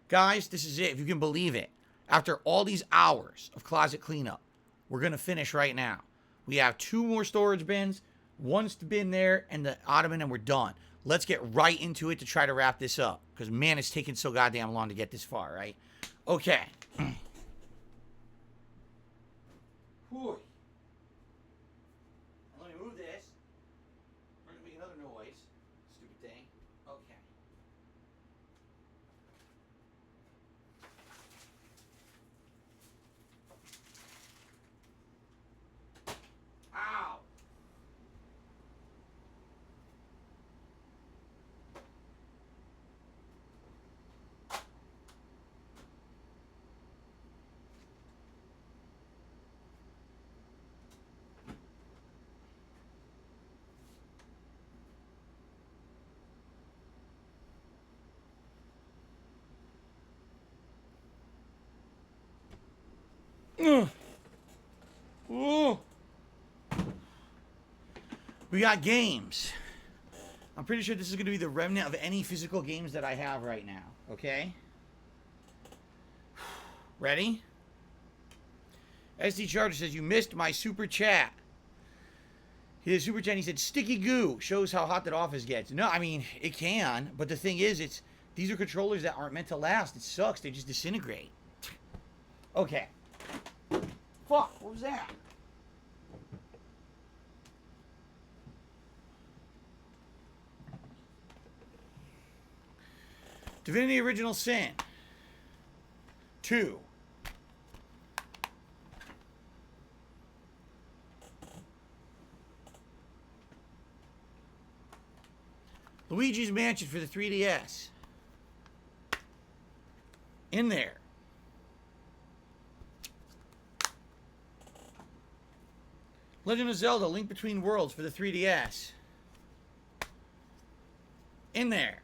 Guys, this is it. If you can believe it. After all these hours of closet cleanup, we're going to finish right now. We have 2 more storage bins, 1's bin there, and the ottoman, and we're done. Let's get right into it to try to wrap this up. Because, man, it's taken so goddamn long to get this far, right? Okay. Whew. Let me move this. We're going to make another noise. Stupid thing. Okay. Ow! Ooh. We got games. I'm pretty sure this is going to be the remnant of any physical games that I have right now. Okay? Ready? SD Charger says, you missed my super chat. He did super chat and he said, sticky goo shows how hot that office gets. No, I mean, it can. But the thing is, these are controllers that aren't meant to last. It sucks. They just disintegrate. Okay. Fuck, what was that? Divinity Original Sin 2. Luigi's Mansion for the 3DS. In there. Legend of Zelda: Link Between Worlds for the 3DS. In there.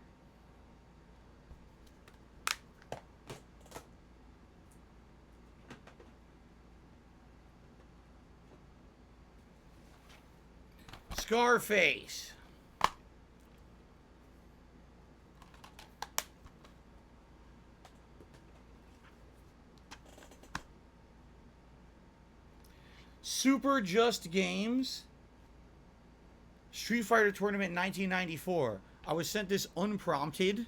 Scarface. Super Just Games. Street Fighter Tournament 1994. I was sent this unprompted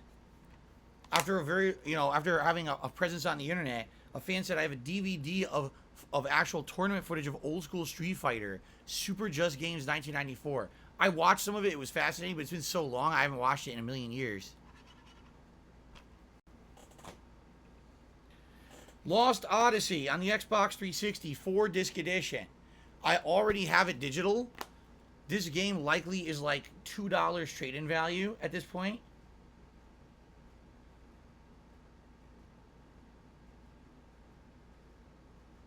after after having a presence on the internet. A fan said I have a DVD of actual tournament footage of old school Street Fighter. Super Just Games 1994. I watched some of it. It was fascinating, but it's been so long I haven't watched it in a million years. Lost Odyssey on the Xbox 360 4-disc edition. I already have it digital. This game likely is like $2 trade-in value at this point.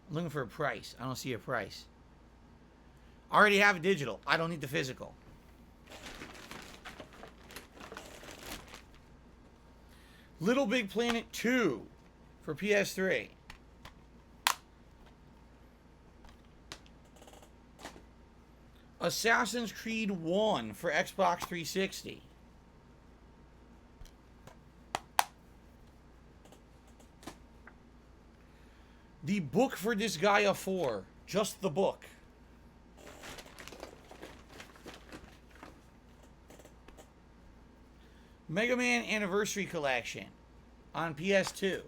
I'm looking for a price. I don't see a price. I already have it digital. I don't need the physical. Little Big Planet 2 for PS3. Assassin's Creed 1 for Xbox 360. The book for Disgaea 4. Just the book. Mega Man Anniversary Collection on PS2.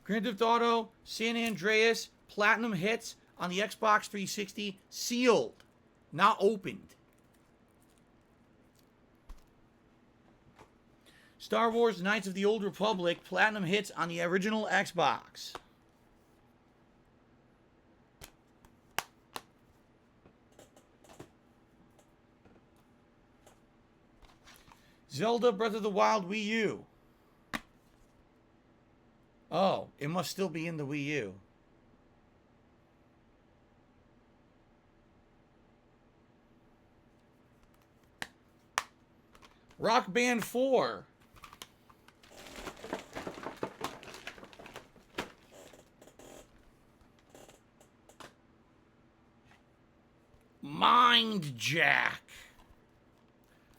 Grand Theft Auto San Andreas Platinum Hits on the Xbox 360, sealed, not opened. Star Wars Knights of the Old Republic Platinum Hits on the original Xbox. Zelda Breath of the Wild Wii U. Oh, it must still be in the Wii U. Rock Band 4. Mind Jack.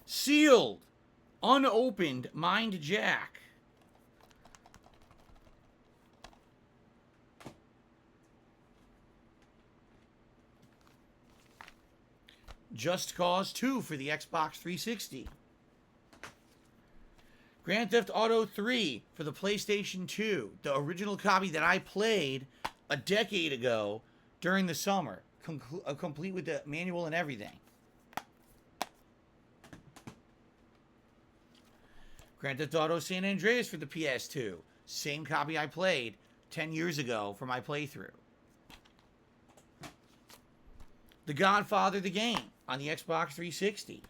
Sealed. Unopened Mind Jack. Just Cause 2 for the Xbox 360. Grand Theft Auto 3 for the PlayStation 2. The original copy that I played a decade ago during the summer. Complete with the manual and everything. Grand Theft Auto San Andreas for the PS2. Same copy I played 10 years ago for my playthrough. The Godfather the game on the Xbox 360.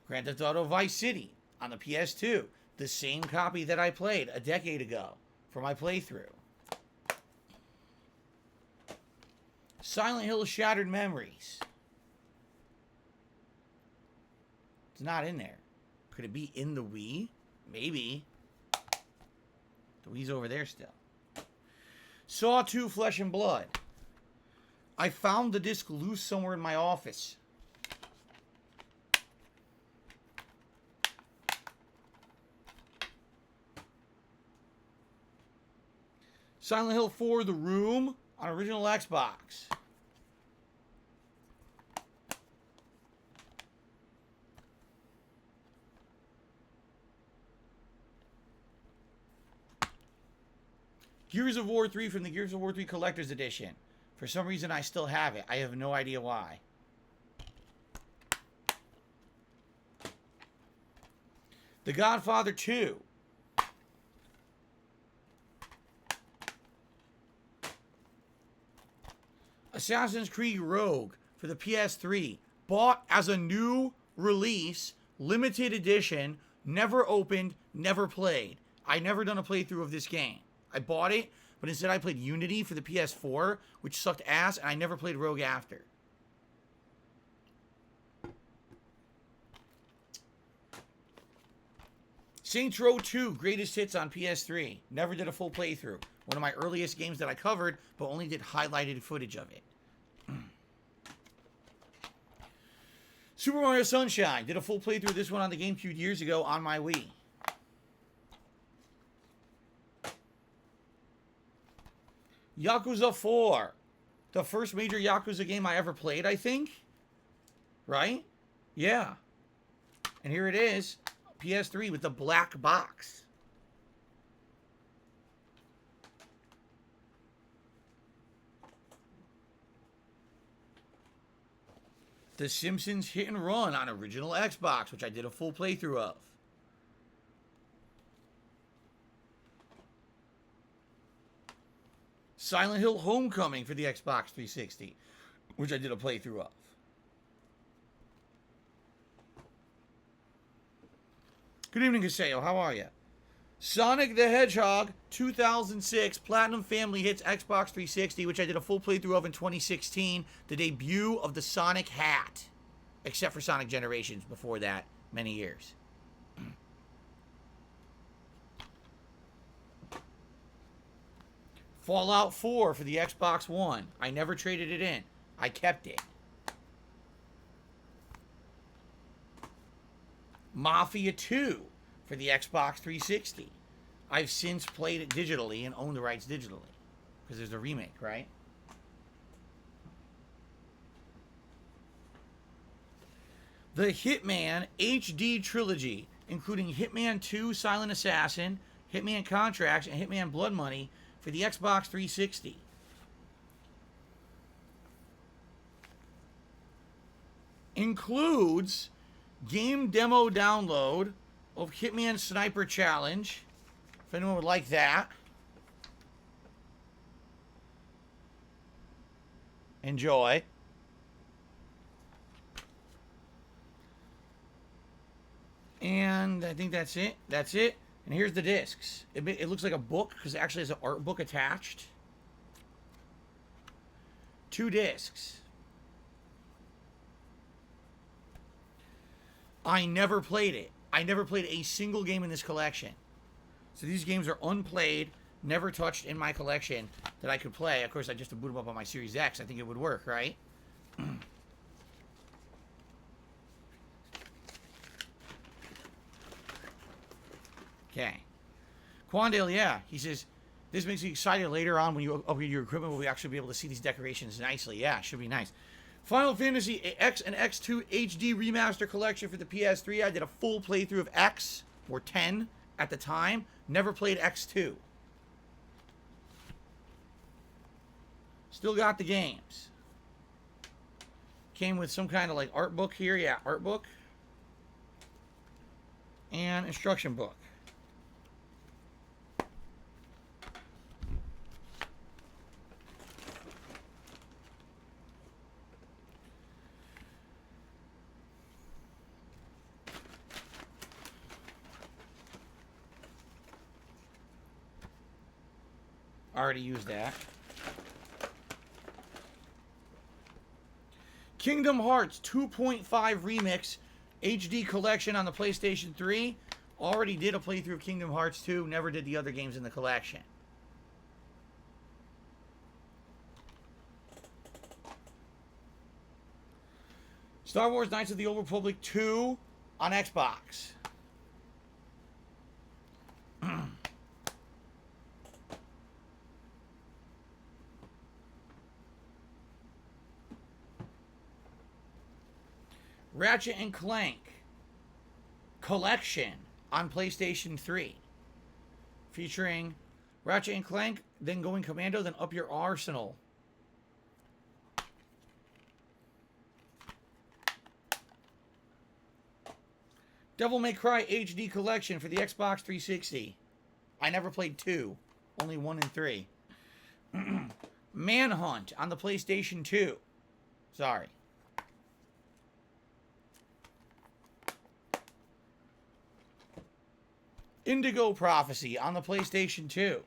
Grand Theft Auto Vice City on the PS2. The same copy that I played a decade ago for my playthrough. Silent Hill Shattered Memories. It's not in there. Could it be in the Wii? Maybe. The Wii's over there still. Saw 2 Flesh and Blood. I found the disc loose somewhere in my office. Silent Hill 4 The Room on original Xbox. Gears of War 3 from the Gears of War 3 Collector's Edition. For some reason, I still have it. I have no idea why. The Godfather 2. Assassin's Creed Rogue for the PS3. Bought as a new release, limited edition, never opened, never played. I never done a playthrough of this game. I bought it, but instead I played Unity for the PS4, which sucked ass, and I never played Rogue after. Saints Row 2, Greatest Hits on PS3. Never did a full playthrough. One of my earliest games that I covered, but only did highlighted footage of it. Super Mario Sunshine. Did a full playthrough of this one on the GameCube years ago on my Wii. Yakuza 4. The first major Yakuza game I ever played, I think. Right? Yeah. And here it is. PS3 with the black box. The Simpsons Hit and Run on original Xbox, which I did a full playthrough of. Silent Hill Homecoming for the Xbox 360, which I did a playthrough of. Good evening, Kaseo. How are you? Sonic the Hedgehog 2006 Platinum Family Hits Xbox 360, which I did a full playthrough of in 2016. The debut of the Sonic hat. Except for Sonic Generations before that, many years. Fallout 4 for the Xbox One. I never traded it in. I kept it. Mafia 2 for the Xbox 360. I've since played it digitally and own the rights digitally. Because there's a remake, right? The Hitman HD Trilogy, including Hitman 2 Silent Assassin, Hitman Contracts, and Hitman Blood Money for the Xbox 360. Includes game demo download of Hitman Sniper Challenge, if anyone would like that. Enjoy. And I think that's it. That's it. And here's the discs. It looks like a book because it actually has an art book attached. 2 discs. I never played it. I never played a single game in this collection. So these games are unplayed, never touched in my collection that I could play. Of course, I just to boot them up on my Series X. I think it would work, right? Okay. Quandale, yeah. He says, this makes me excited later on when you upgrade your equipment, we'll actually be able to see these decorations nicely. Yeah, it should be nice. Final Fantasy X and X2 HD Remaster Collection for the PS3. I did a full playthrough of X, or 10 at the time. Never played X2. Still got the games. Came with some kind of like art book here. Yeah, art book. And instruction book. Already used that. Kingdom Hearts 2.5 Remix HD Collection on the PlayStation 3. Already did a playthrough of Kingdom Hearts 2. Never did the other games in the collection. Star Wars Knights of the Old Republic 2 on Xbox. Ratchet and Clank Collection on PlayStation 3. Featuring Ratchet and Clank, then going commando, then up your arsenal. Devil May Cry HD Collection for the Xbox 360. I never played 2. Only 1 and 3. Manhunt on the PlayStation 2. Sorry. Indigo Prophecy on the PlayStation 2.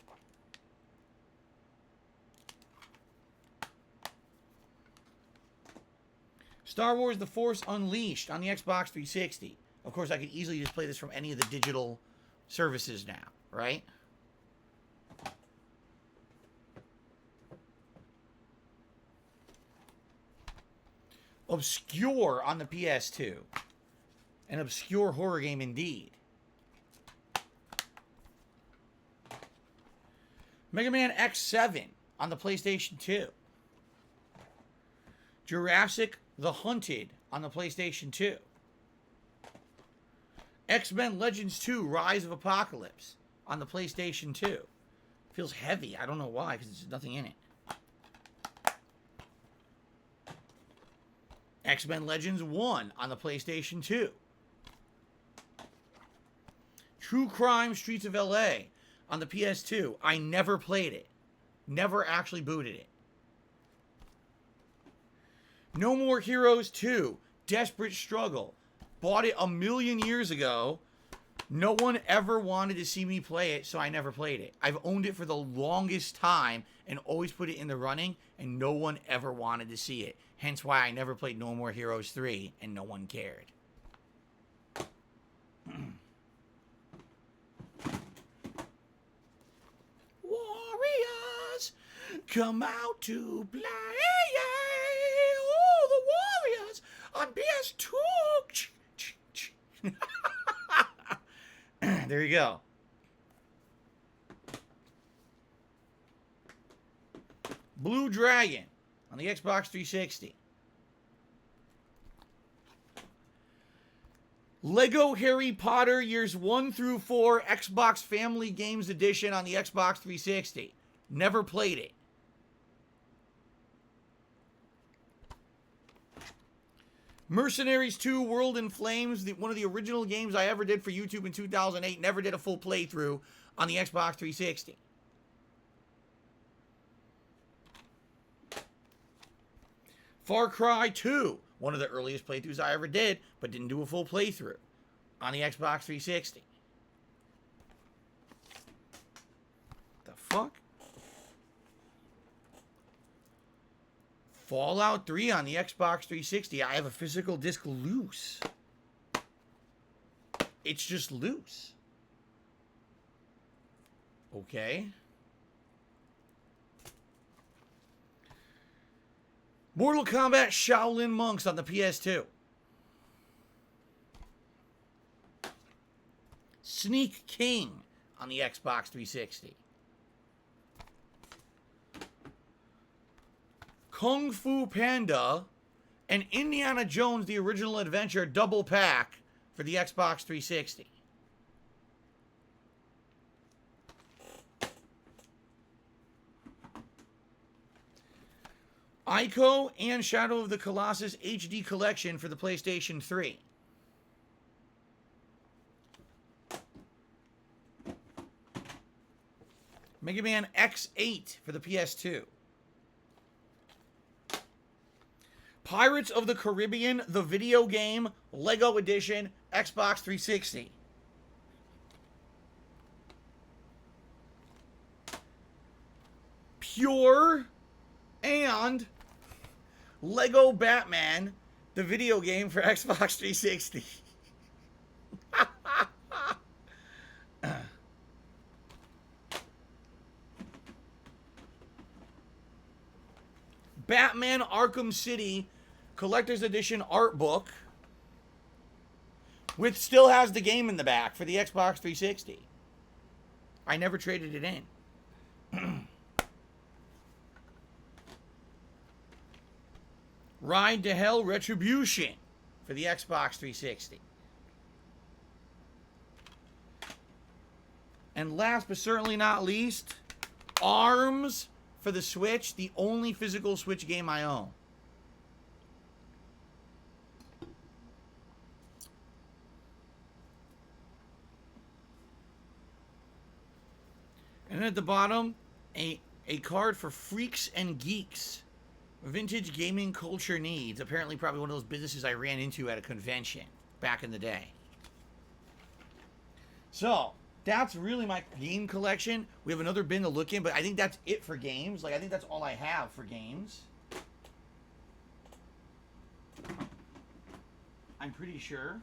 Star Wars The Force Unleashed on the Xbox 360. Of course, I could easily just play this from any of the digital services now, right? Obscure on the PS2. An obscure horror game indeed. Mega Man X7 on the PlayStation 2. Jurassic The Hunted on the PlayStation 2. X-Men Legends 2 Rise of Apocalypse on the PlayStation 2. Feels heavy. I don't know why, because there's nothing in it. X-Men Legends 1 on the PlayStation 2. True Crime Streets of LA on the PS2. I never played it. Never actually booted it. No More Heroes 2. Desperate Struggle. Bought it a million years ago. No one ever wanted to see me play it, so I never played it. I've owned it for the longest time and always put it in the running, and no one ever wanted to see it. Hence why I never played No More Heroes 3, and no one cared. Warriors, come out to play. Oh, the Warriors on PS2. There you go. Blue Dragon on the Xbox 360. Lego Harry Potter Years 1 through 4 Xbox Family Games Edition on the Xbox 360. Never played it. Mercenaries 2 World in Flames, one of the original games I ever did for YouTube in 2008. Never did a full playthrough on the Xbox 360. Far Cry 2, one of the earliest playthroughs I ever did, but didn't do a full playthrough on the Xbox 360. The fuck? Fallout 3 on the Xbox 360. I have a physical disc loose. It's just loose. Okay. Mortal Kombat Shaolin Monks on the PS2. Sneak King on the Xbox 360. Kung Fu Panda and Indiana Jones The Original Adventure double pack for the Xbox 360. Ico and Shadow of the Colossus HD Collection for the PlayStation 3. Mega Man X8 for the PS2. Pirates of the Caribbean, the video game, Lego Edition, Xbox 360. Pure and Lego Batman, the video game for Xbox 360. Batman Arkham City Collector's Edition art book, which still has the game in the back for the Xbox 360. I never traded it in. Ride to Hell Retribution for the Xbox 360. And last but certainly not least, ARMS for the Switch, the only physical Switch game I own. And at the bottom, a card for Freaks and Geeks. Vintage gaming culture needs. Apparently probably one of those businesses I ran into at a convention back in the day. So, that's really my game collection. We have another bin to look in, but I think that's it for games. Like, I think that's all I have for games. I'm pretty sure.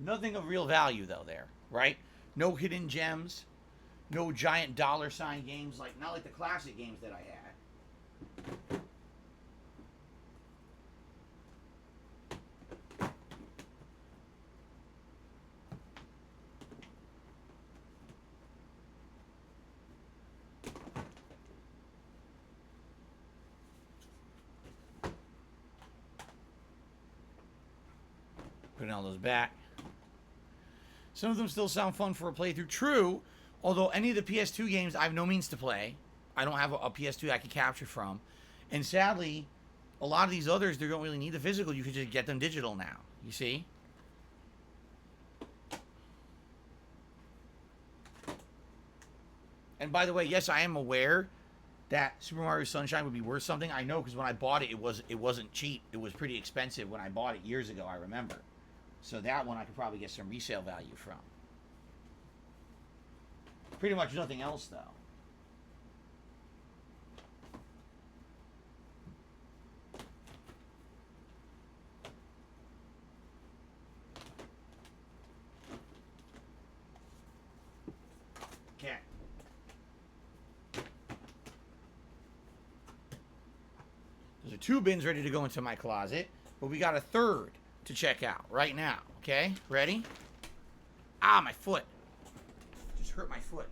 Nothing of real value, though, there, right? No hidden gems. No giant dollar sign games, like not like the classic games that I had. Putting all those back. Some of them still sound fun for a playthrough. True, although any of the PS2 games I have no means to play. I don't have a PS2 I can capture from. And sadly, a lot of these others, they don't really need the physical. You can just get them digital now. You see? And by the way, yes, I am aware that Super Mario Sunshine would be worth something. I know because when I bought it, it wasn't cheap. It was pretty expensive when I bought it years ago, I remember. So that one I could probably get some resale value from. Pretty much nothing else, though. Okay. Those are two bins ready to go into my closet, but we got a third to check out right now. Okay, ready? Ah, my foot. Just hurt my foot.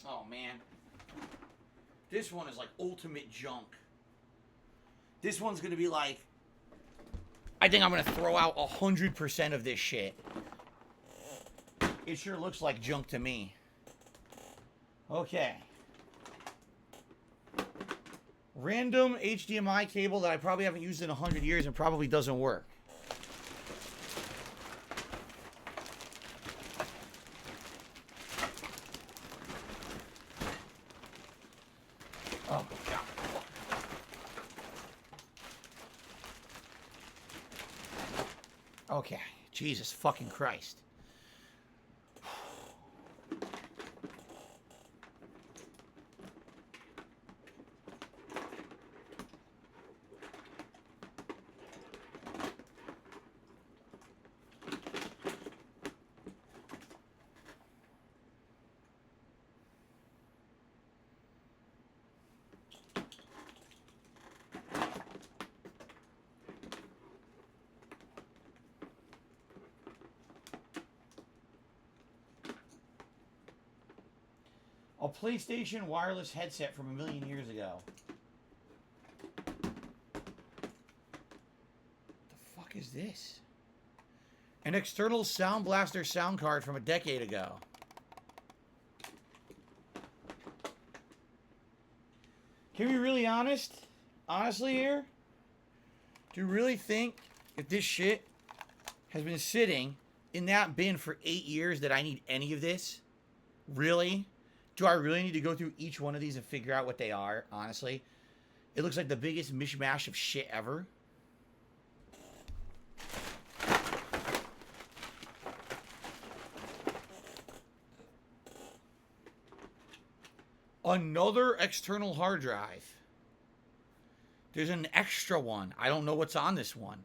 Oh man. This one is like ultimate junk. This one's gonna be like, I think I'm gonna throw out 100% of this shit. It sure looks like junk to me. Okay. Random HDMI cable that I probably haven't used in 100 years and probably doesn't work. Oh, God. Okay. Jesus fucking Christ. A PlayStation wireless headset from a million years ago. The fuck is this? An external Sound Blaster sound card from a decade ago. Can we be really honestly here? Do you really think if this shit has been sitting in that bin for 8 years that I need any of this? Really? Do I really need to go through each one of these and figure out what they are, honestly? It looks like the biggest mishmash of shit ever. Another external hard drive. There's an extra one. I don't know what's on this one.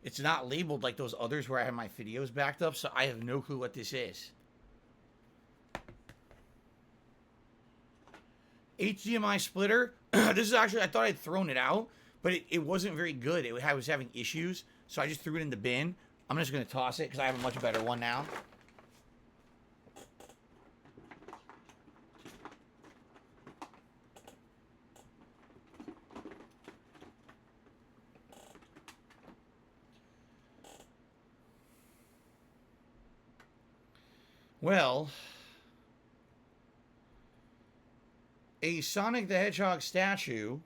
It's not labeled like those others where I have my videos backed up, so I have no clue what this is. HDMI splitter. This is actually, I thought I'd thrown it out, but it wasn't very good. I was having issues, so I just threw it in the bin. I'm just going to toss it because I have a much better one now. Well, a Sonic the Hedgehog statue,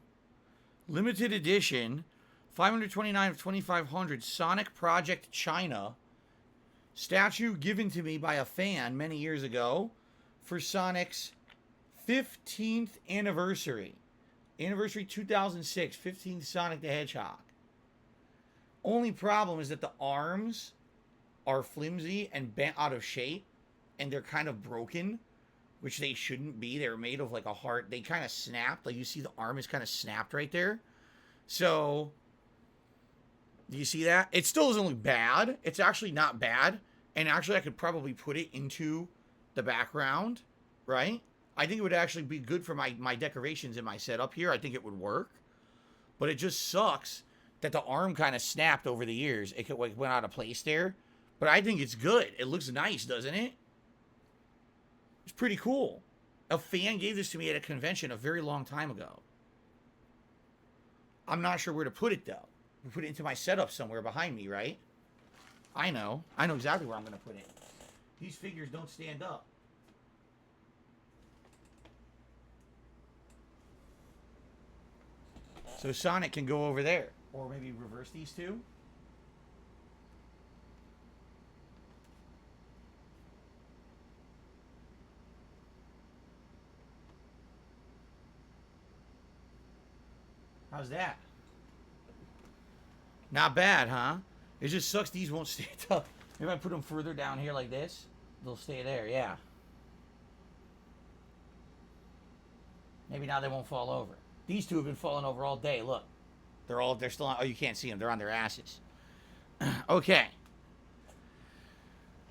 limited edition, 529 of 2500, Sonic Project China, statue given to me by a fan many years ago for Sonic's 15th anniversary. Anniversary 2006, 15th Sonic the Hedgehog. Only problem is that the arms are flimsy and bent out of shape, and they're kind of broken, which they shouldn't be. They're made of like a heart. They kind of snapped. Like you see the arm is kind of snapped right there. So, do you see that? It still doesn't look bad. It's actually not bad. And actually I could probably put it into the background, right? I think it would actually be good for my decorations in my setup here. I think it would work. But it just sucks that the arm kind of snapped over the years. It went out of place there. But I think it's good. It looks nice, doesn't it? It's pretty cool. A fan gave this to me at a convention a very long time ago. I'm not sure where to put it, though. We put it into my setup somewhere behind me, right? I know. I know exactly where I'm going to put it. These figures don't stand up. So Sonic can go over there. Or maybe reverse these two. How's that? Not bad, huh? It just sucks these won't stand up. Maybe I put them further down here like this. They'll stay there, yeah. Maybe now they won't fall over. These two have been falling over all day. Look. They're still on. Oh, you can't see them. They're on their asses. Okay.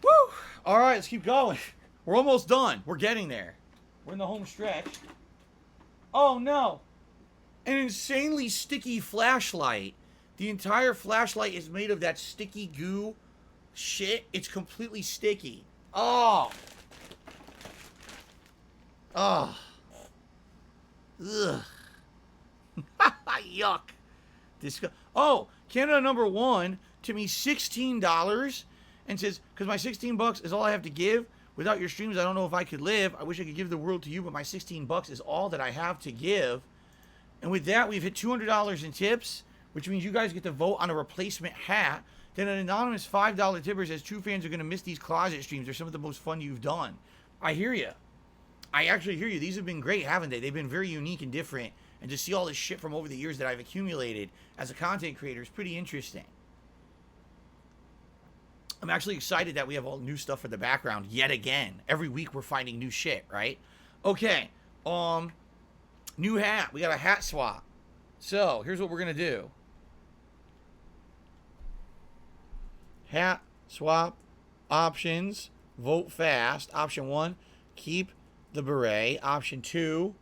Woo! All right, let's keep going. We're almost done. We're getting there. We're in the home stretch. Oh, no. An insanely sticky flashlight. The entire flashlight is made of that sticky goo shit. It's completely sticky. Oh. Oh. Ugh. Yuck. Oh, Canada #1 to me $16 and says, because my $16 is all I have to give. Without your streams, I don't know if I could live. I wish I could give the world to you, but my $16 is all that I have to give. And with that, we've hit $200 in tips, which means you guys get to vote on a replacement hat. Then an anonymous $5 tipper says, true fans are going to miss these closet streams. They're some of the most fun you've done. I hear you. I actually hear you. These have been great, haven't they? They've been very unique and different. And to see all this shit from over the years that I've accumulated as a content creator is pretty interesting. I'm actually excited that we have all new stuff for the background yet again. Every week we're finding new shit, right? Okay. New hat. We got a hat swap. So, here's what we're going to do. Hat swap options. Vote fast. Option 1, keep the beret. Option 2,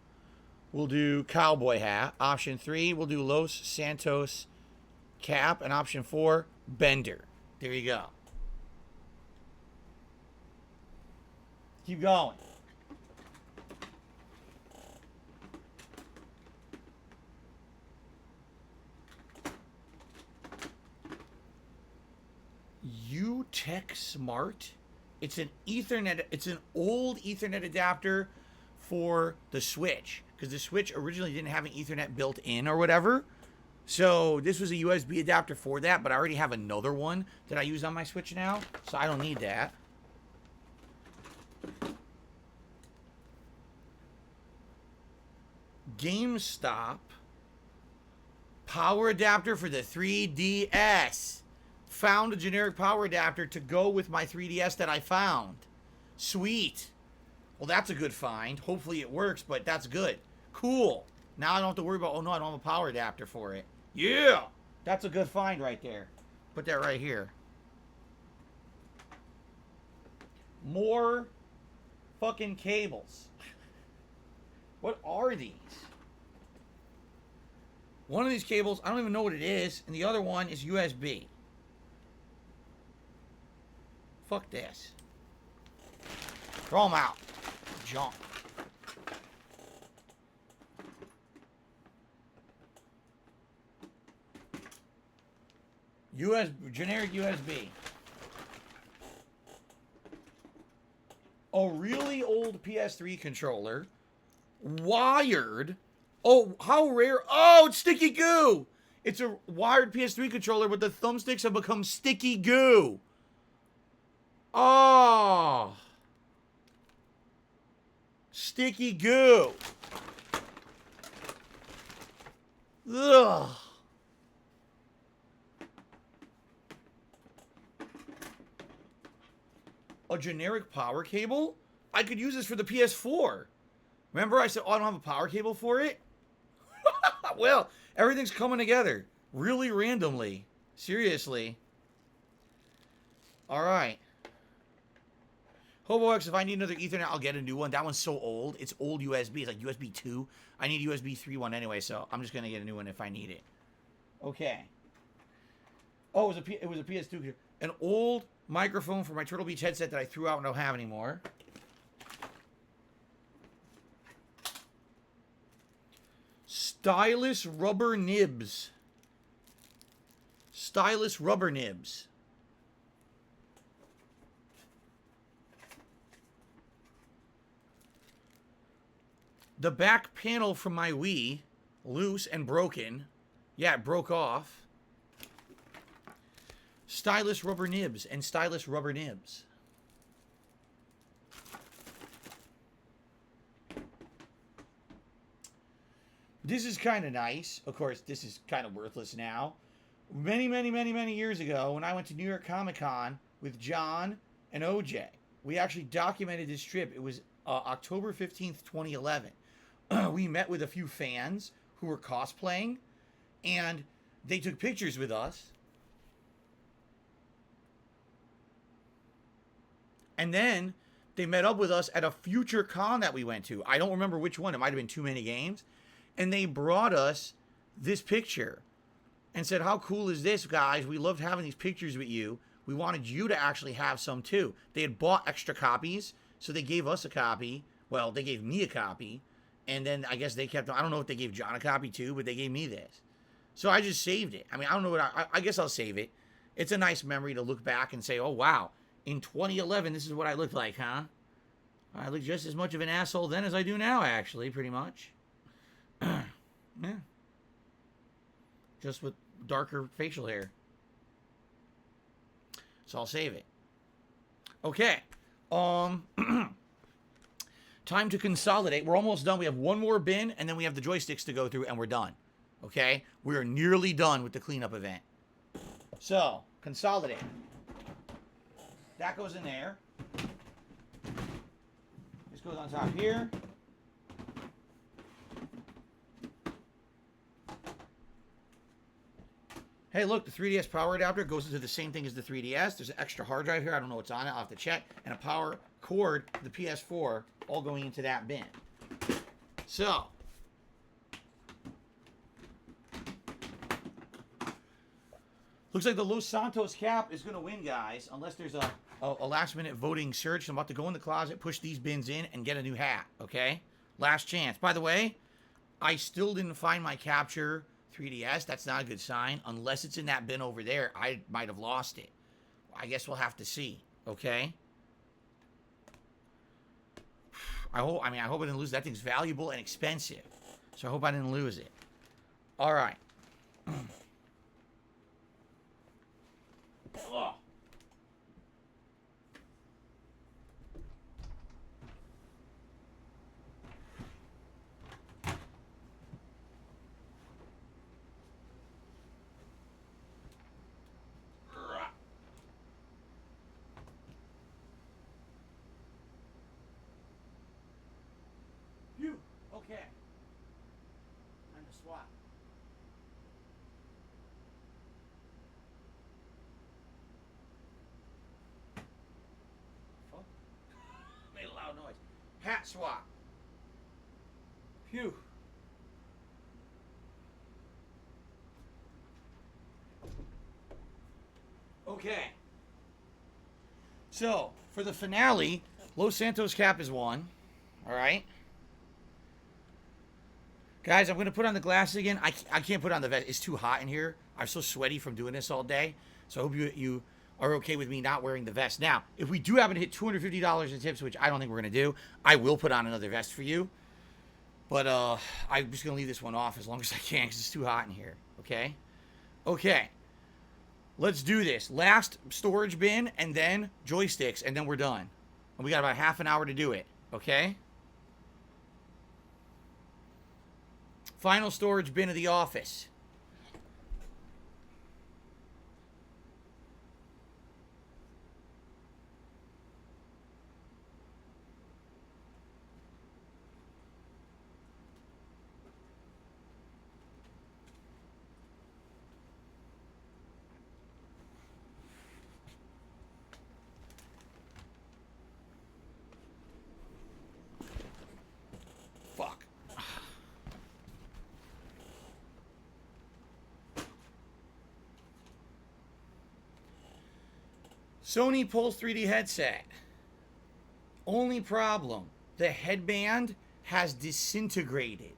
we'll do cowboy hat. Option 3, we'll do Los Santos cap. And option 4, Bender. There you go. Keep going. Smart. It's an Ethernet. It's an old Ethernet adapter for the Switch, because the Switch originally didn't have an Ethernet built in or whatever. So this was a USB adapter for that, but I already have another one that I use on my Switch now, so I don't need that. GameStop power adapter for the 3DS. Found a generic power adapter to go with my 3DS that I found. Sweet. Well, that's a good find. Hopefully it works, but that's good. Cool. Now I don't have to worry about, oh no, I don't have a power adapter for it. Yeah! That's a good find right there. Put that right here. More fucking cables. What are these? One of these cables, I don't even know what it is, and the other one is USB. Fuck this. Throw them out. Junk. Generic USB. A really old PS3 controller. Wired. Oh, how rare. Oh, it's sticky goo. It's a wired PS3 controller, but the thumbsticks have become sticky goo. Oh. Sticky goo. Ugh. A generic power cable? I could use this for the PS4. Remember I said, oh, I don't have a power cable for it? Well, everything's coming together. Really randomly. Seriously. Alright. HoboX, if I need another Ethernet, I'll get a new one. That one's so old. It's old USB. It's like USB 2. I need a USB 3 one anyway, so I'm just going to get a new one if I need it. Okay. Oh, it was a PS2. An old microphone for my Turtle Beach headset that I threw out and don't have anymore. Stylus rubber nibs. Stylus rubber nibs. The back panel from my Wii, loose and broken. Yeah, it broke off. Stylus rubber nibs and stylus rubber nibs. This is kind of nice. Of course, this is kind of worthless now. Many years ago, when I went to New York Comic Con with John and OJ, we actually documented this trip. It was October 15th, 2011. We met with a few fans who were cosplaying, and they took pictures with us. And then they met up with us at a future con that we went to. I don't remember which one. It might have been too many games. And they brought us this picture and said, how cool is this, guys? We loved having these pictures with you. We wanted you to actually have some too. They had bought extra copies, so they gave us a copy. Well, they gave me a copy. And then I guess they kept, I don't know if they gave John a copy too, but they gave me this. So I just saved it. I mean, I don't know what, I guess I'll save it. It's a nice memory to look back and say, oh, wow. In 2011, this is what I looked like, huh? I look just as much of an asshole then as I do now, actually, pretty much. Yeah. Just with darker facial hair. So I'll save it. Okay. Time to consolidate. We're almost done. We have one more bin, and then we have the joysticks to go through, and we're done. Okay? We are nearly done with the cleanup event. So, consolidate. That goes in there. This goes on top here. Hey, look, the 3DS power adapter goes into the same thing as the 3DS. There's an extra hard drive here. I don't know what's on it. I'll have to check. And a power cord for the PS4 all going into that bin. So, looks like the Los Santos cap is going to win, guys, unless there's a last-minute voting search. I'm about to go in the closet, push these bins in, and get a new hat, okay? Last chance. By the way, I still didn't find my capture 3DS. That's not a good sign. Unless it's in that bin over there, I might have lost it. I guess we'll have to see. Okay. I hope I didn't lose. That thing's valuable and expensive. So I hope I didn't lose it. All right. Oh. Phew. Okay. Time to swap. Fuck. Made a loud noise. Hat swap. Phew. Okay. So, for the finale, Los Santos cap is one. Alright. Guys, I'm going to put on the glasses again. I can't put on the vest. It's too hot in here. I'm so sweaty from doing this all day. So I hope you are okay with me not wearing the vest. Now, if we do happen to hit $250 in tips, which I don't think we're going to do, I will put on another vest for you. But I'm just going to leave this one off as long as I can because it's too hot in here. Okay? Okay. Let's do this. Last storage bin and then joysticks, and then we're done. And we got about half an hour to do it. Okay? Final storage bin of the office. Fuck. Sony Pulse 3D headset. Only problem, the headband has disintegrated.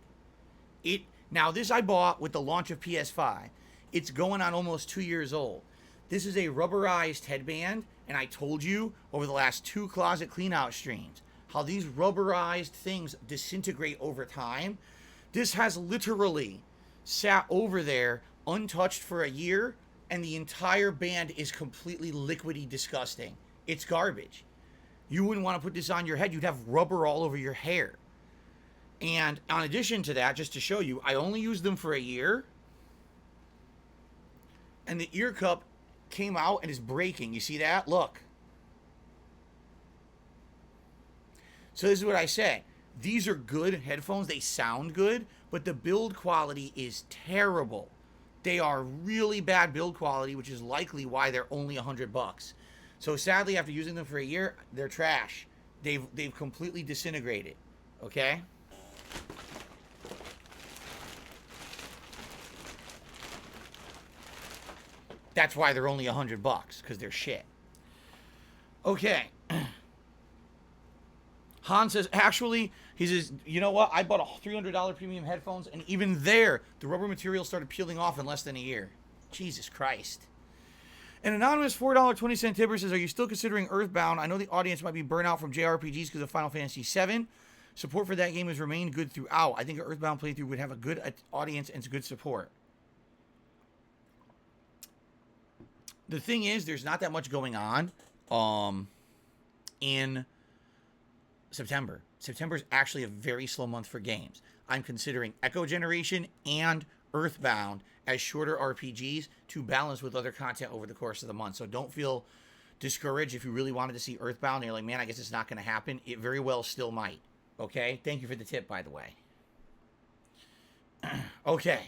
Now this I bought with the launch of PS5. It's going on almost 2 years old. This is a rubberized headband, and I told you over the last 2 closet cleanout streams how these rubberized things disintegrate over time. This has literally sat over there untouched for a year, and the entire band is completely liquidy disgusting. It's garbage. You wouldn't want to put this on your head. You'd have rubber all over your hair. And in addition to that, just to show you, I only used them for a year. And the ear cup came out and is breaking. You see that? Look. So this is what I say. These are good headphones. They sound good, but the build quality is terrible. They are really bad build quality, which is likely why they're only $100. So sadly, after using them for a year, they're trash. They've completely disintegrated. Okay? That's why they're only $100, because they're shit. Okay. Han says, actually, he says, you know what? I bought a $300 premium headphones, and even there, the rubber material started peeling off in less than a year. Jesus Christ. An anonymous $4.20 tipper says, are you still considering Earthbound? I know the audience might be burnt out from JRPGs because of Final Fantasy VII. Support for that game has remained good throughout. I think an Earthbound playthrough would have a good audience and good support. The thing is, there's not that much going on in September. September is actually a very slow month for games. I'm considering Echo Generation and Earthbound as shorter RPGs to balance with other content over the course of the month. So don't feel discouraged if you really wanted to see Earthbound and you're like, man, I guess it's not going to happen. It very well still might. Okay? Thank you for the tip, by the way. Okay.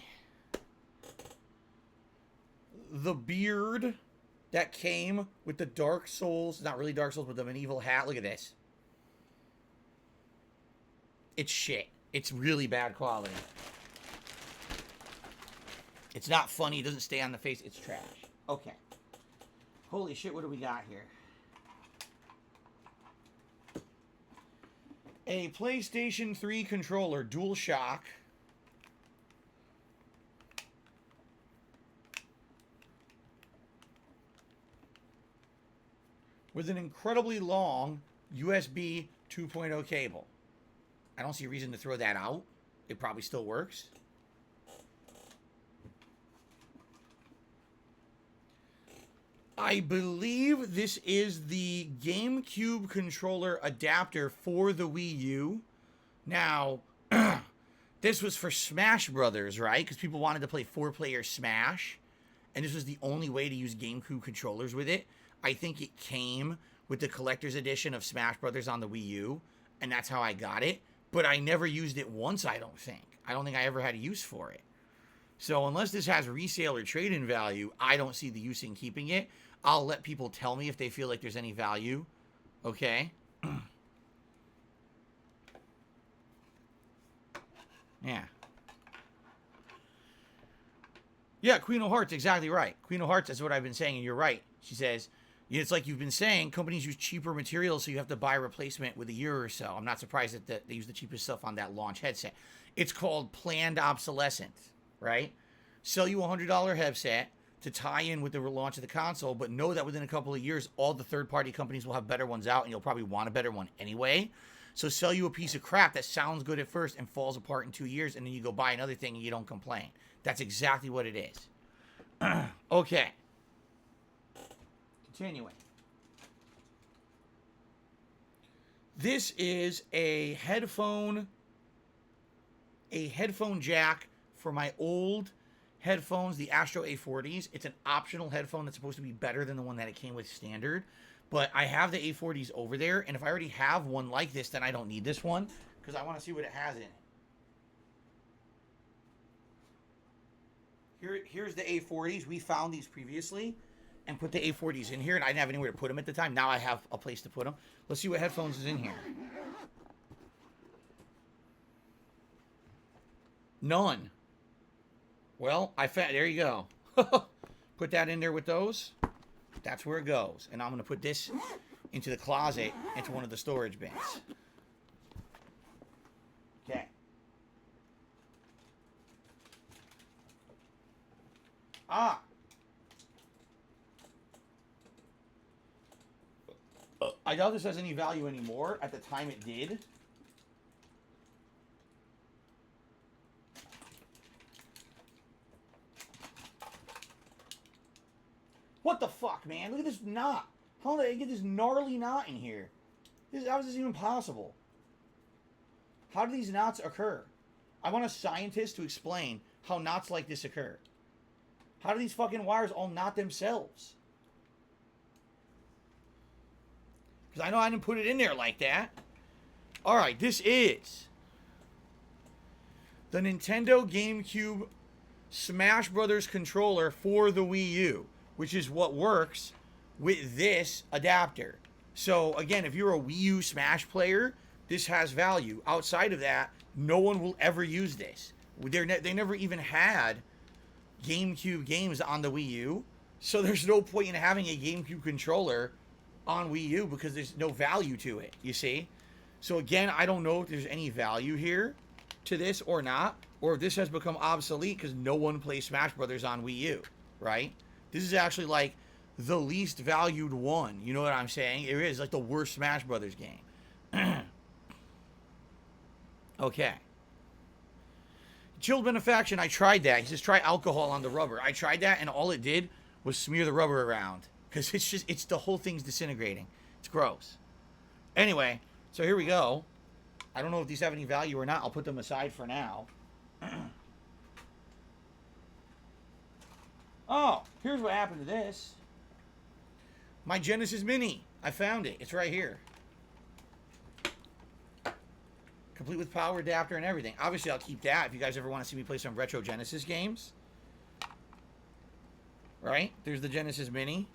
The beard that came with the Dark Souls, not really Dark Souls, but the medieval hat. Look at this. It's shit. It's really bad quality. It's not funny. It doesn't stay on the face. It's trash. Okay. Holy shit, what do we got here? A PlayStation 3 controller, DualShock. with an incredibly long USB 2.0 cable. I don't see a reason to throw that out. It probably still works. I believe this is the GameCube controller adapter for the Wii U. Now, this was for Smash Brothers, right? Because people wanted to play 4-player Smash. And this was the only way to use GameCube controllers with it. I think it came with the collector's edition of Smash Brothers on the Wii U. And that's how I got it. But I never used it once, I don't think. I don't think I ever had a use for it. So unless this has resale or trade-in value, I don't see the use in keeping it. I'll let people tell me if they feel like there's any value. Okay? Yeah. Yeah, Queen of Hearts, exactly right. Queen of Hearts, that's what I've been saying, and you're right. She says, it's like you've been saying, companies use cheaper materials, so you have to buy a replacement with a year or so. I'm not surprised that they use the cheapest stuff on that launch headset. It's called planned obsolescence, right? Sell you a $100 headset to tie in with the relaunch of the console, but know that within a couple of years, all the third-party companies will have better ones out, and you'll probably want a better one anyway. So sell you a piece of crap that sounds good at first and falls apart in 2 years, and then you go buy another thing and you don't complain. That's exactly what it is. Okay. Continuing. This is a headphone jack for my old headphones, the Astro A40s. It's an optional headphone that's supposed to be better than the one that it came with standard. But I have the A40s over there, and if I already have one like this, then I don't need this one, because I want to see what it has in it. Here's the A40s. We found these previously and put the A40s in here, and I didn't have anywhere to put them at the time. Now I have a place to put them. Let's see what headphones is in here. None. Well, I found, there you go. Put that in there with those. That's where it goes. And I'm going to put this into the closet, into one of the storage bins. Okay. Ah. I doubt this has any value anymore. At the time it did. What the fuck, man? Look at this knot. How did I get this gnarly knot in here? How is this even possible? How do these knots occur? I want a scientist to explain how knots like this occur. How do these fucking wires all knot themselves? Because I know I didn't put it in there like that. Alright, this is the Nintendo GameCube Smash Brothers controller for the Wii U, which is what works with this adapter. So, again, if you're a Wii U Smash player, this has value. Outside of that, no one will ever use this. They never even had GameCube games on the Wii U, so there's no point in having a GameCube controller on Wii U because there's no value to it, you see? So, again, I don't know if there's any value here to this or not, or if this has become obsolete because no one plays Smash Brothers on Wii U, right? This is actually like the least valued one. You know what I'm saying? It is like the worst Smash Brothers game. Okay. Chilled benefaction, I tried that. He says try alcohol on the rubber. I tried that and all it did was smear the rubber around. Because it's the whole thing's disintegrating. It's gross. Anyway, so here we go. I don't know if these have any value or not. I'll put them aside for now. Oh, here's what happened to this. My Genesis Mini. I found it. It's right here. Complete with power adapter and everything. Obviously, I'll keep that if you guys ever want to see me play some retro Genesis games. Right? There's the Genesis Mini.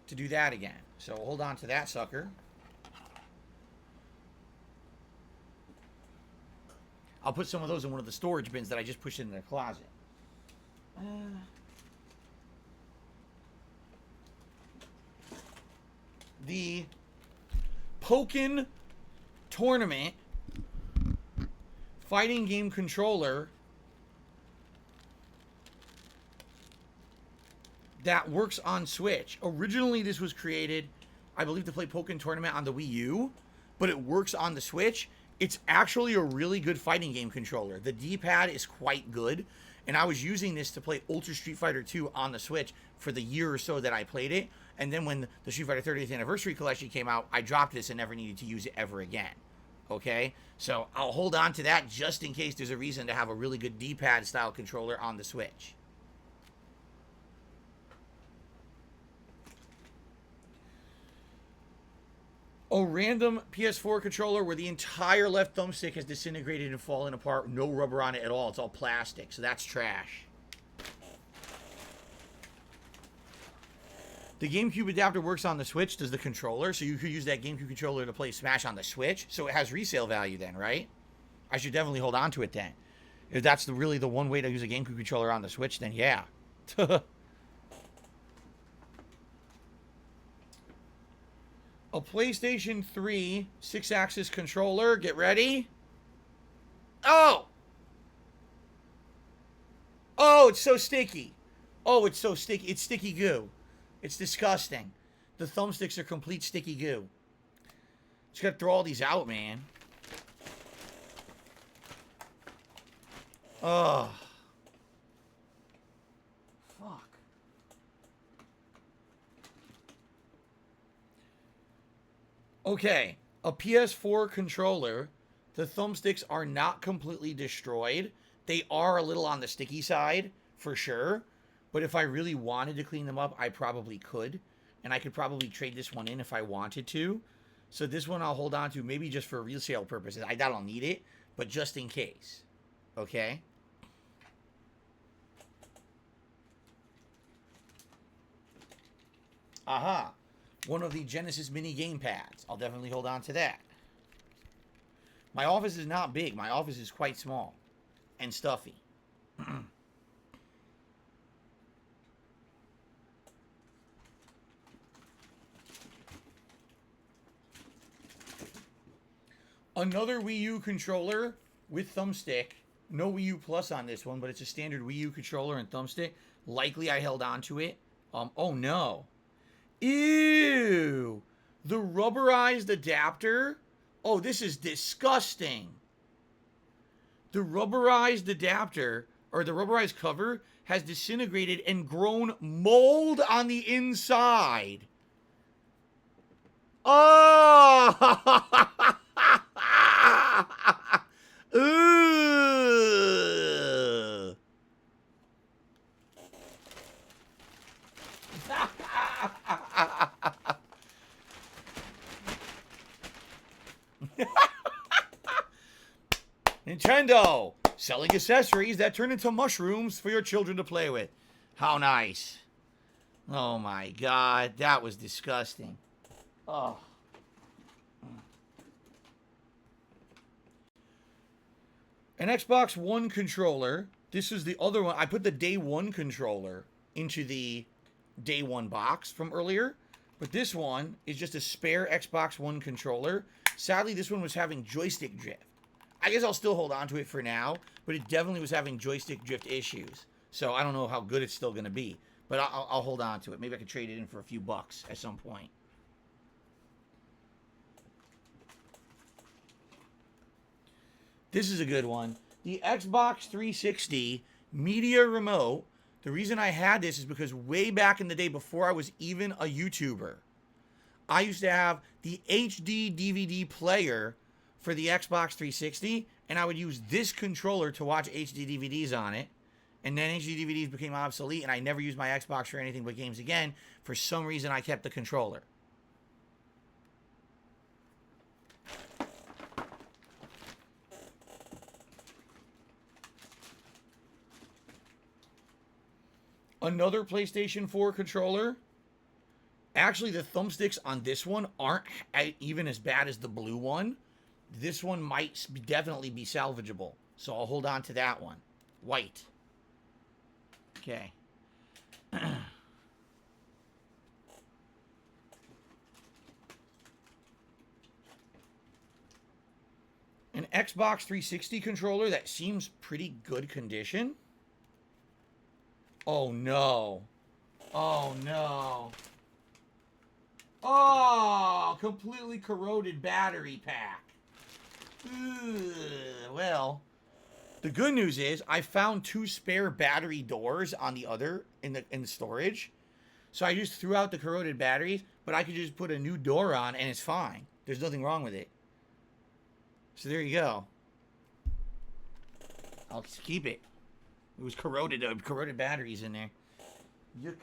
To do that again. So hold on to that sucker. I'll put some of those in one of the storage bins that I just pushed into the closet. The Pokken tournament fighting game controller that works on Switch. Originally, this was created I believe, to play Pokken Tournament on the Wii U, but it works on the Switch. It's actually a really good fighting game controller. The D-pad is quite good, and I was using this to play Ultra Street Fighter 2 on the Switch for the year or so that I played it, and then when the Street Fighter 30th Anniversary Collection came out, I dropped this and never needed to use it ever again. Okay? So I'll hold on to that just in case there's a reason to have a really good D-pad style controller on the Switch. A random PS4 controller where the entire left thumbstick has disintegrated and fallen apart. No rubber on it at all. It's all plastic. So that's trash. The GameCube adapter works on the Switch. Does the controller? So you could use that GameCube controller to play Smash on the Switch. So it has resale value then, right? I should definitely hold on to it then. If that's really the one way to use a GameCube controller on the Switch, then yeah. A PlayStation 3 6-axis controller. Get ready. Oh! Oh, it's so sticky. Oh, it's so sticky. It's sticky goo. It's disgusting. The thumbsticks are complete sticky goo. Just gotta throw all these out, man. Oh. Fuck. Okay, a PS4 controller. The thumbsticks are not completely destroyed. They are a little on the sticky side, for sure. But if I really wanted to clean them up, I probably could. And I could probably trade this one in if I wanted to. So this one I'll hold on to, maybe just for resale purposes. I doubt I'll need it, but just in case. Okay? Aha. One of the Genesis mini game pads. I'll definitely hold on to that. My office is not big. My office is quite small and stuffy. Another Wii U controller with thumbstick. No Wii U Plus on this one, but it's a standard Wii U controller and thumbstick. Likely I held on to it. Oh no. Ew. The rubberized adapter? Oh, this is disgusting. The rubberized adapter, or the rubberized cover, has disintegrated and grown mold on the inside. Oh! Ooh. Nintendo, selling accessories that turn into mushrooms for your children to play with. How nice. Oh my god, that was disgusting. Oh. An Xbox One controller. This is the other one. I put the Day One controller into the Day One box from earlier. But this one is just a spare Xbox One controller. Sadly, this one was having joystick drift. I guess I'll still hold on to it for now, but it definitely was having joystick drift issues. So I don't know how good it's still going to be. But I'll hold on to it. Maybe I could trade it in for a few bucks at some point. This is a good one. The Xbox 360 Media Remote. The reason I had this is because way back in the day, before I was even a YouTuber, I used to have the HD DVD player for the Xbox 360, and I would use this controller to watch HD DVDs on it. And then HD DVDs became obsolete, and I never used my Xbox for anything but games again. For some reason, I kept the controller. Another PlayStation 4 controller. Actually, the thumbsticks on this one aren't even as bad as the blue one. This one might definitely be salvageable. So I'll hold on to that one. White. Okay. An Xbox 360 controller that seems pretty good condition. Oh no. Oh no. Oh, completely corroded battery pack. Ugh, well, the good news is I found 2 spare battery doors on the other in the storage. So I just threw out the corroded batteries, but I could just put a new door on and it's fine. There's nothing wrong with it. So there you go. I'll just keep it. It was corroded batteries in there. Yuck.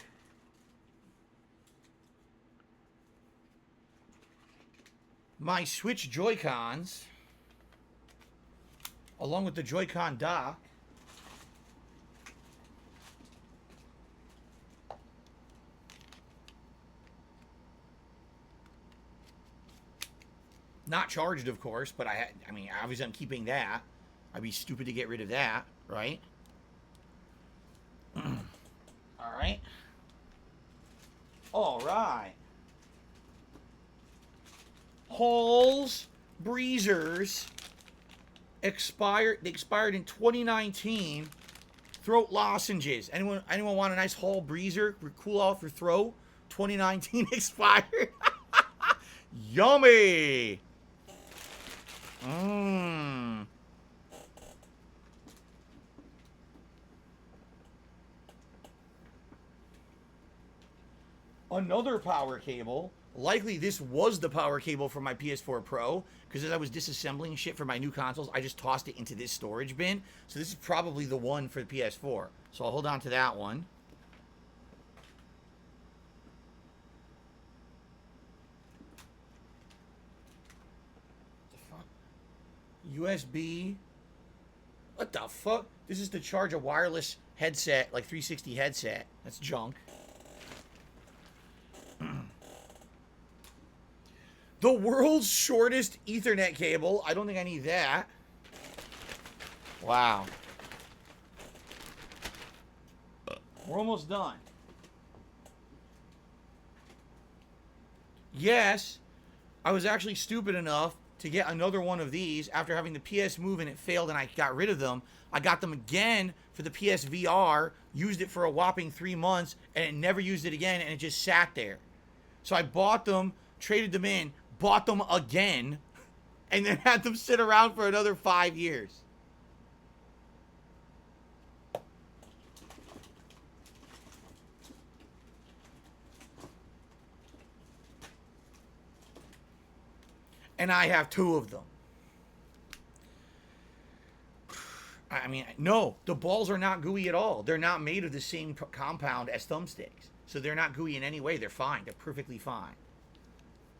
My Switch Joy-Cons, along with the Joy-Con dock, not charged, of course, but I mean, obviously I'm keeping that. I'd be stupid to get rid of that, right? All right. All right. Halls Breezers expired. They expired in 2019. Throat lozenges. Anyone want a nice Hall Breezer? Cool off your throat. 2019 expired. Yummy. Mmm. Another power cable. Likely this was the power cable for my PS4 Pro, because as I was disassembling shit for my new consoles, I just tossed it into this storage bin. So this is probably the one for the PS4. So I'll hold on to that one. What the fuck? USB. What the fuck? This is to charge a wireless headset, like 360 headset. That's junk. The world's shortest Ethernet cable. I don't think I need that. Wow. We're almost done. Yes, I was actually stupid enough to get another one of these after having the PS Move and it failed and I got rid of them. I got them again for the PSVR, used it for a whopping 3 months, and it never used it again, and it just sat there. So I bought them, traded them in, bought them again, and then had them sit around for another 5 years. And I have 2 of them. I mean, no, the balls are not gooey at all. They're not made of the same compound as thumbsticks. So they're not gooey in any way. They're fine. They're perfectly fine.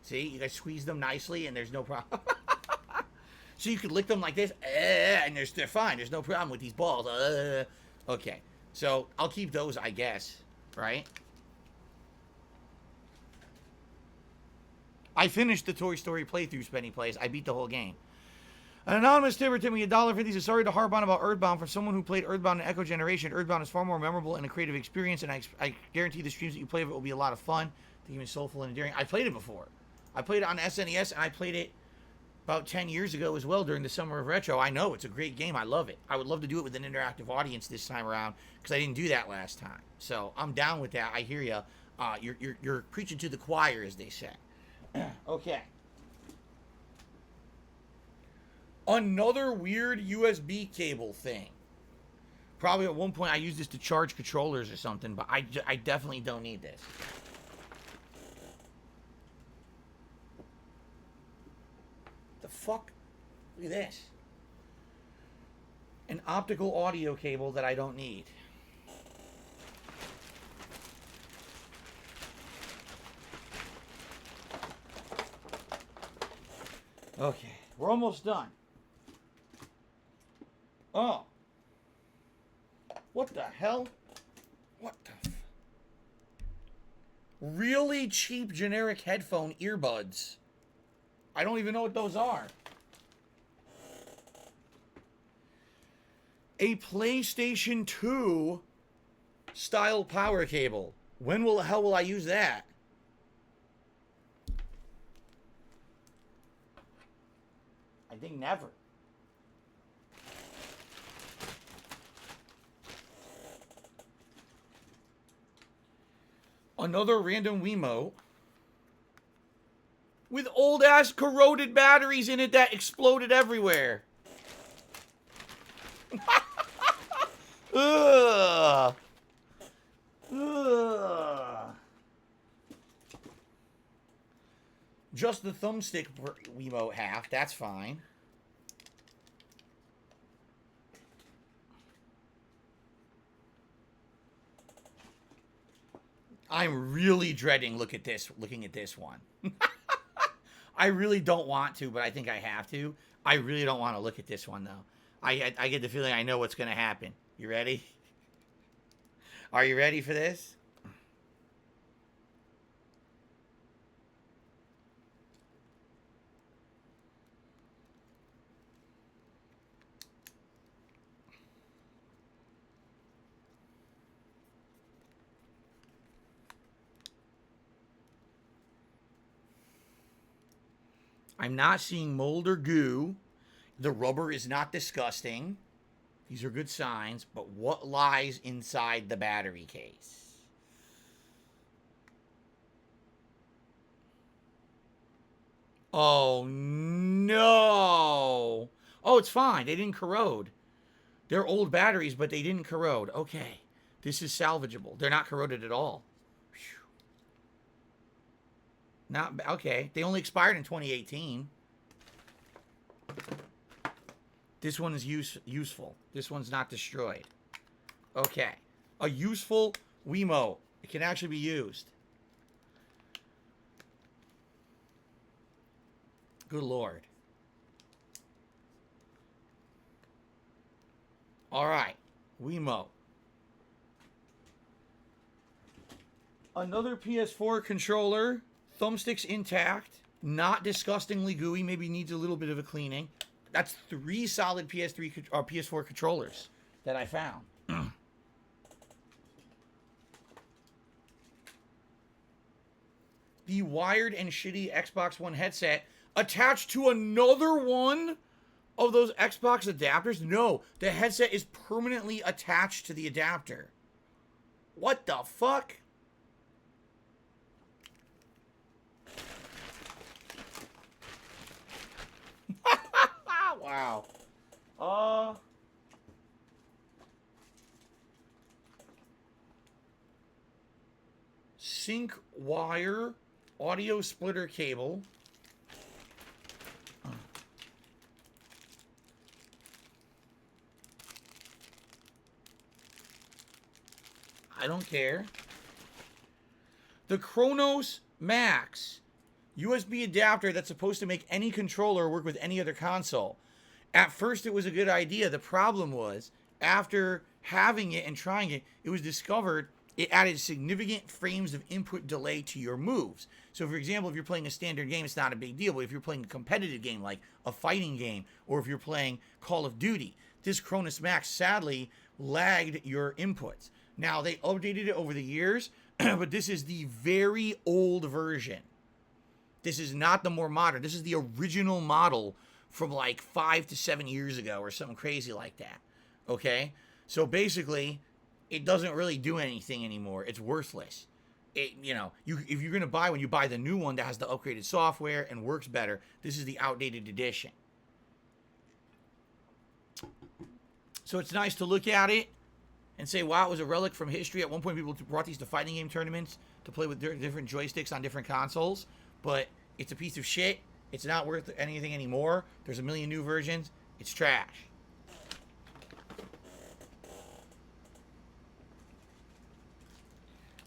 See, you guys squeeze them nicely and there's no problem. So you could lick them like this, and they're fine. There's no problem with these balls. Okay, so I'll keep those, I guess, right? I finished the Toy Story playthrough, Spenny Plays. I beat the whole game. An anonymous tipper tipped me $1 for these. Is sorry to harp on about Earthbound. For someone who played Earthbound and Echo Generation, Earthbound is far more memorable and a creative experience, and I guarantee the streams that you play of it will be a lot of fun. The game is soulful and endearing. I played it before. I played it on SNES, and I played it about 10 years ago as well during the Summer of Retro. I know, it's a great game. I love it. I would love to do it with an interactive audience this time around, because I didn't do that last time. So I'm down with that. I hear you. You're preaching to the choir, as they say. Okay. Another weird USB cable thing. Probably at one point I used this to charge controllers or something, but I definitely don't need this. The fuck? Look at this. An optical audio cable that I don't need. Okay, we're almost done. Oh. What the hell? What the really cheap generic headphone earbuds. I don't even know what those are. A PlayStation 2 style power cable. When the hell will I use that? I think never. Another random Wiimote. with old-ass corroded batteries in it that exploded everywhere. Ugh. Ugh. Just the thumbstick Wiimote half, that's fine. I'm really dreading looking at this one. I really don't want to, but I think I have to. I really don't want to look at this one, though. I get the feeling I know what's going to happen. You ready? Are you ready for this? I'm not seeing mold or goo. The rubber is not disgusting. These are good signs. But what lies inside the battery case? Oh, no. Oh, it's fine. They didn't corrode. They're old batteries, but they didn't corrode. Okay. This is salvageable. They're not corroded at all. Not okay. They only expired in 2018. This one is useful. This one's not destroyed. Okay. A useful Wiimote. It can actually be used. Good Lord. All right. Wiimote. Another PS4 controller. Thumbsticks intact. Not disgustingly gooey. Maybe needs a little bit of a cleaning. That's 3 solid PS3 or PS4 controllers that I found. The wired and shitty Xbox One headset attached to another one of those Xbox adapters? No, the headset is permanently attached to the adapter. What the fuck? Wow. Sync wire, audio splitter cable. I don't care. The Chronos Max USB adapter that's supposed to make any controller work with any other console. At first, it was a good idea. The problem was, after having it and trying it, it was discovered it added significant frames of input delay to your moves. So, for example, if you're playing a standard game, it's not a big deal. But if you're playing a competitive game, like a fighting game, or if you're playing Call of Duty, this Chronos Max sadly lagged your inputs. Now, they updated it over the years, but this is the very old version. This is not the more modern. This is the original model from like 5 to 7 years ago or something crazy like that. Okay? So basically, it doesn't really do anything anymore. It's worthless. If you're going to buy one, you buy the new one that has the upgraded software and works better. This is the outdated edition. So it's nice to look at it and say, wow, it was a relic from history. At one point, people brought these to fighting game tournaments to play with different joysticks on different consoles. But it's a piece of shit. It's not worth anything anymore. There's a million new versions. It's trash.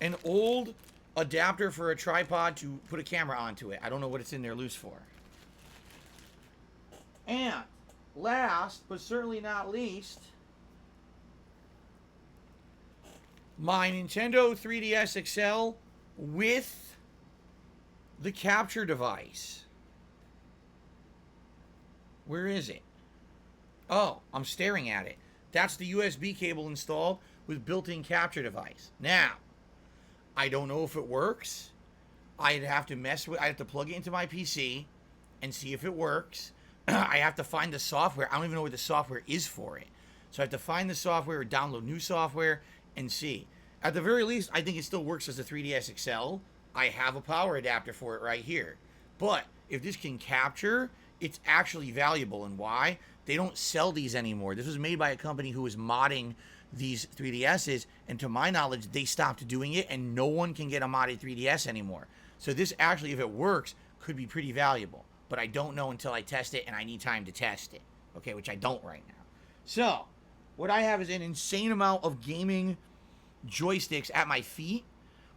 An old adapter for a tripod to put a camera onto it. I don't know what it's in there loose for. And last, but certainly not least, my Nintendo 3DS XL with the capture device. Where is it? Oh, I'm staring at it. That's the USB cable installed with built-in capture device. Now, I don't know if it works. I'd have to plug it into my PC and see if it works. I have to find the software. I don't even know what the software is for it. So I have to find the software or download new software and see. At the very least, I think it still works as a 3DS XL. I have a power adapter for it right here. But if this can capture, it's actually valuable. And why? They don't sell these anymore. This was made by a company who was modding these 3DSs, and to my knowledge, they stopped doing it, and no one can get a modded 3DS anymore. So this actually, if it works, could be pretty valuable. But I don't know until I test it, and I need time to test it. Okay, which I don't right now. So, what I have is an insane amount of gaming joysticks at my feet.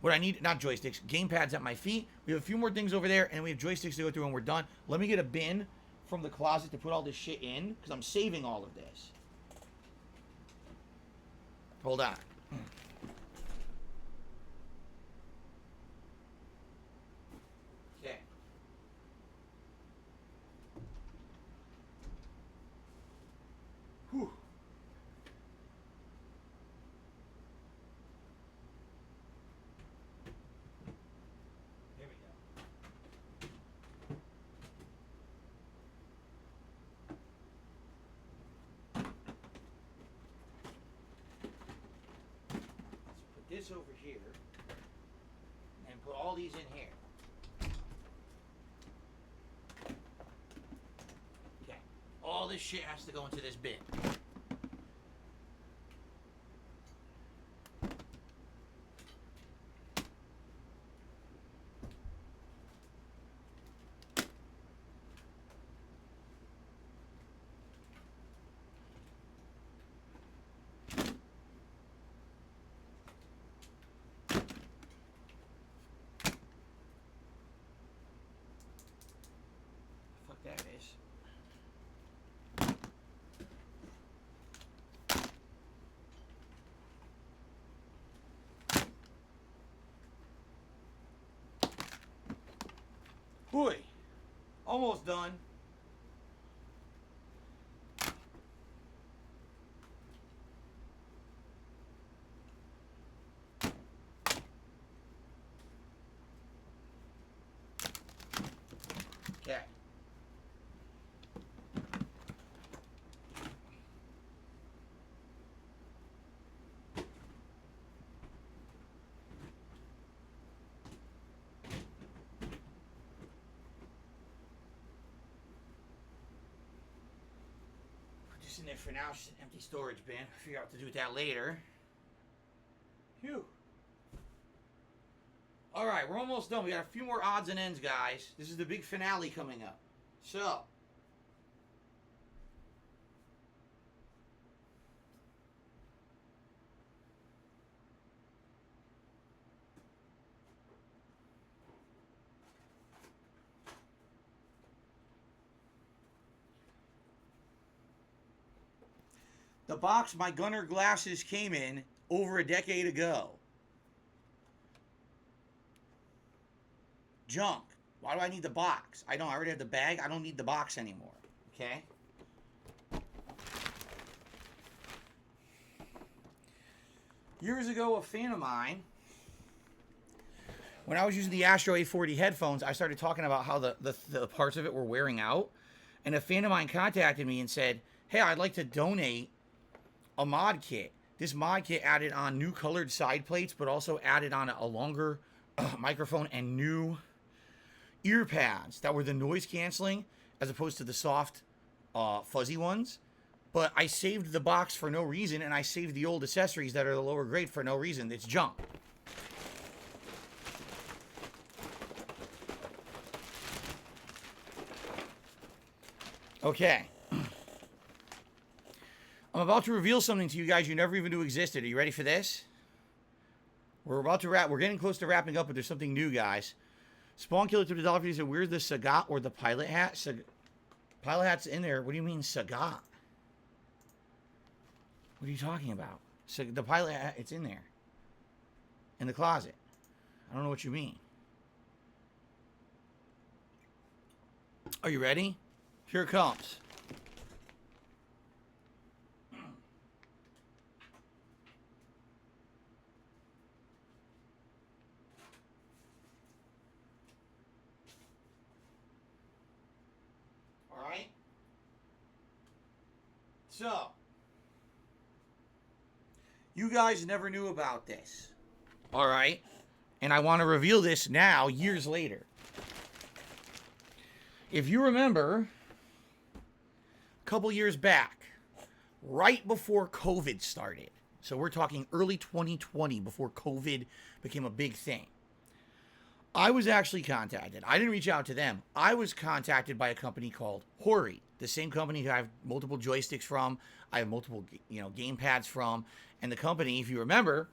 What I need, not joysticks, gamepads at my feet. We have a few more things over there, and we have joysticks to go through, and we're done. Let me get a bin from the closet to put all this shit in, because I'm saving all of this. Hold on. Okay. Whew. There we go. Let's put this over here and put all these in here. Okay. All this shit has to go into this bin. Fuck that is. Boy, almost done. Okay. In there for now, it's just an empty storage bin. Figure out what to do with that later. Phew. Alright, we're almost done. We got a few more odds and ends, guys. This is the big finale coming up. So. The box my Gunner glasses came in over a decade ago. Junk. Why do I need the box? I already have the bag. I don't need the box anymore. Okay? Years ago, a fan of mine, when I was using the Astro A40 headphones, I started talking about how the parts of it were wearing out. And a fan of mine contacted me and said, hey, I'd like to donate a mod kit. This mod kit added on new colored side plates, but also added on a longer microphone and new ear pads that were the noise canceling as opposed to the soft fuzzy ones. But I saved the box for no reason, and I saved the old accessories that are the lower grade for no reason. It's junk. Okay. I'm about to reveal something to you guys you never even knew existed. Are you ready for this? We're about to wrap. We're getting close to wrapping up, but there's something new, guys. Spawn Killer to the dollar said, where's the Sagat or the pilot hat? Pilot hat's in there. What do you mean Sagat? What are you talking about? The pilot hat, it's in there. In the closet. I don't know what you mean. Are you ready? Here it comes. So, you guys never knew about this. Alright? And I want to reveal this now, years later. If you remember, a couple years back, right before COVID started, so we're talking early 2020, before COVID became a big thing, I was actually contacted. I didn't reach out to them. I was contacted by a company called Hori, the same company that I have multiple joysticks from. I have multiple, game pads from. And the company, if you remember,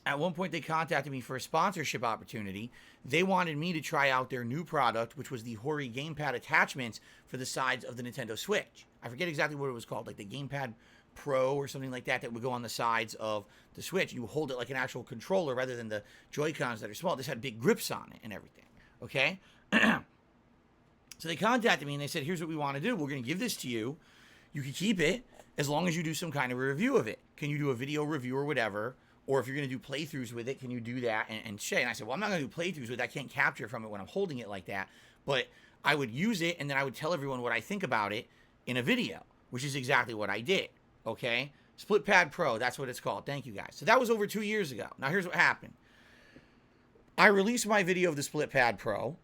at one point they contacted me for a sponsorship opportunity. They wanted me to try out their new product, which was the Hori gamepad attachments for the sides of the Nintendo Switch. I forget exactly what it was called, like the Gamepad Pro or something like that would go on the sides of the Switch. You hold it like an actual controller rather than the Joy-Cons that are small. This had big grips on it and everything, okay? So they contacted me and they said, here's what we want to do. We're going to give this to you. You can keep it as long as you do some kind of a review of it. Can you do a video review or whatever? Or if you're going to do playthroughs with it, can you do that and say? And I said, well, I'm not going to do playthroughs with it. I can't capture from it when I'm holding it like that. But I would use it, and then I would tell everyone what I think about it in a video, which is exactly what I did, okay? Split Pad Pro, that's what it's called. Thank you, guys. So that was over 2 years ago. Now, here's what happened. I released my video of the Split Pad Pro,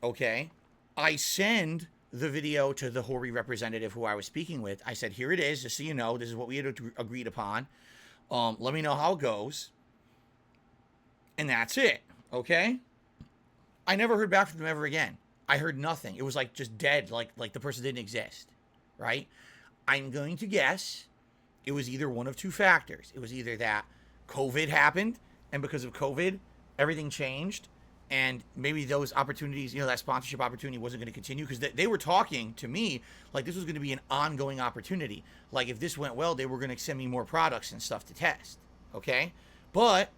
okay? I send the video to the Hori representative who I was speaking with. I said, here it is, just so you know, this is what we had agreed upon. Let me know how it goes. And that's it, okay? I never heard back from them ever again. I heard nothing. It was like just dead, like the person didn't exist, right? I'm going to guess it was either one of two factors. It was either that COVID happened, and because of COVID, everything changed, and maybe those opportunities, that sponsorship opportunity wasn't going to continue, because they were talking to me like this was going to be an ongoing opportunity. Like if this went well, they were going to send me more products and stuff to test, okay? But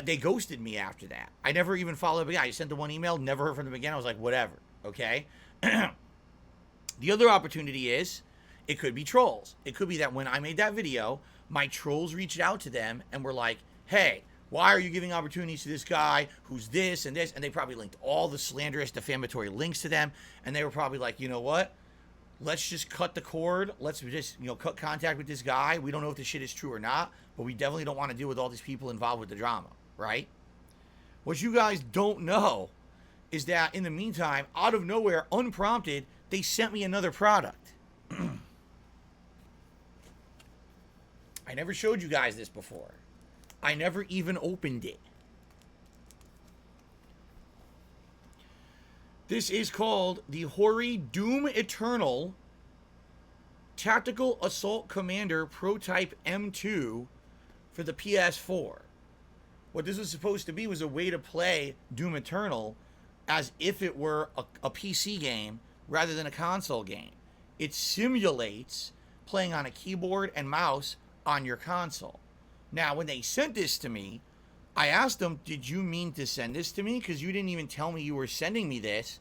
they ghosted me after that. I never even followed up again. I sent the one email, never heard from them again. I was like, whatever, okay? The other opportunity is, it could be trolls. It could be that when I made that video, my trolls reached out to them and were like, hey, why are you giving opportunities to this guy who's this and this? And they probably linked all the slanderous, defamatory links to them. And they were probably like, you know what? Let's just cut the cord. Let's just, cut contact with this guy. We don't know if this shit is true or not, but we definitely don't want to deal with all these people involved with the drama, right? What you guys don't know is that in the meantime, out of nowhere, unprompted, they sent me another product. I never showed you guys this before. I never even opened it. This is called the Hori Doom Eternal Tactical Assault Commander Prototype M2 for the PS4. What this was supposed to be was a way to play Doom Eternal as if it were a PC game rather than a console game. It simulates playing on a keyboard and mouse on your console. Now, when they sent this to me, I asked them, did you mean to send this to me? Because you didn't even tell me you were sending me this.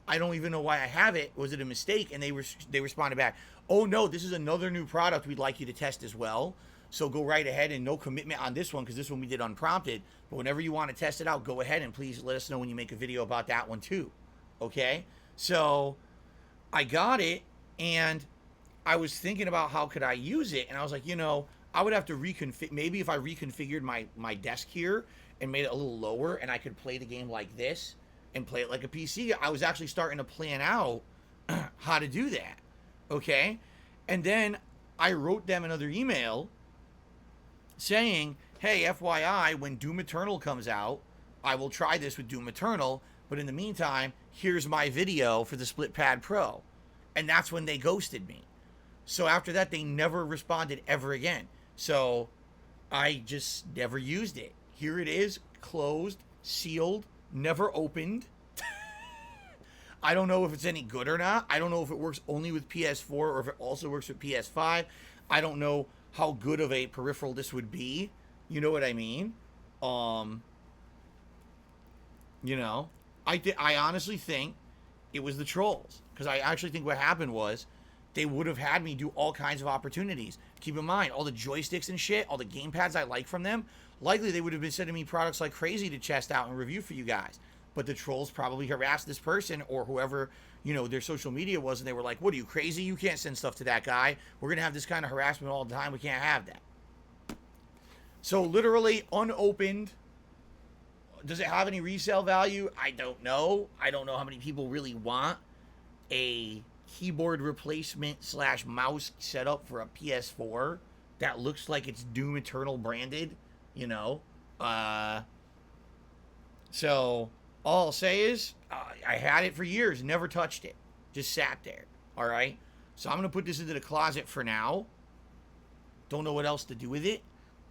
I don't even know why I have it. Was it a mistake? And they responded back, oh no, this is another new product we'd like you to test as well. So go right ahead, and no commitment on this one, because this one we did unprompted. But whenever you want to test it out, go ahead and please let us know when you make a video about that one too. Okay? So I got it, and I was thinking about how could I use it, and I was like, I would have to reconfigure. Maybe if I reconfigured my desk here and made it a little lower, and I could play the game like this and play it like a PC. I was actually starting to plan out how to do that. Okay? And then I wrote them another email saying, hey, FYI, when Doom Eternal comes out, I will try this with Doom Eternal, but in the meantime, here's my video for the Split Pad Pro. And that's when they ghosted me. So after that, they never responded ever again. So I just never used it. Here it is, closed, sealed, never opened. I don't know if it's any good or not. I don't know if it works only with PS4 or if it also works with PS5. I don't know how good of a peripheral this would be. You know what I mean? I honestly think it was the trolls. Because I actually think what happened was they would have had me do all kinds of opportunities. Keep in mind, all the joysticks and shit, all the gamepads I like from them, likely they would have been sending me products like crazy to test out and review for you guys. But the trolls probably harassed this person or whoever, their social media was, and they were like, what are you, crazy? You can't send stuff to that guy. We're going to have this kind of harassment all the time. We can't have that. So literally unopened, Does it have any resale value? I don't know. I don't know how many people really want a keyboard replacement / mouse setup for a PS4 that looks like it's Doom Eternal branded, you know. So all I'll say is I had it for years, never touched it, just sat there. All right. So I'm gonna put this into the closet for now. Don't know what else to do with it.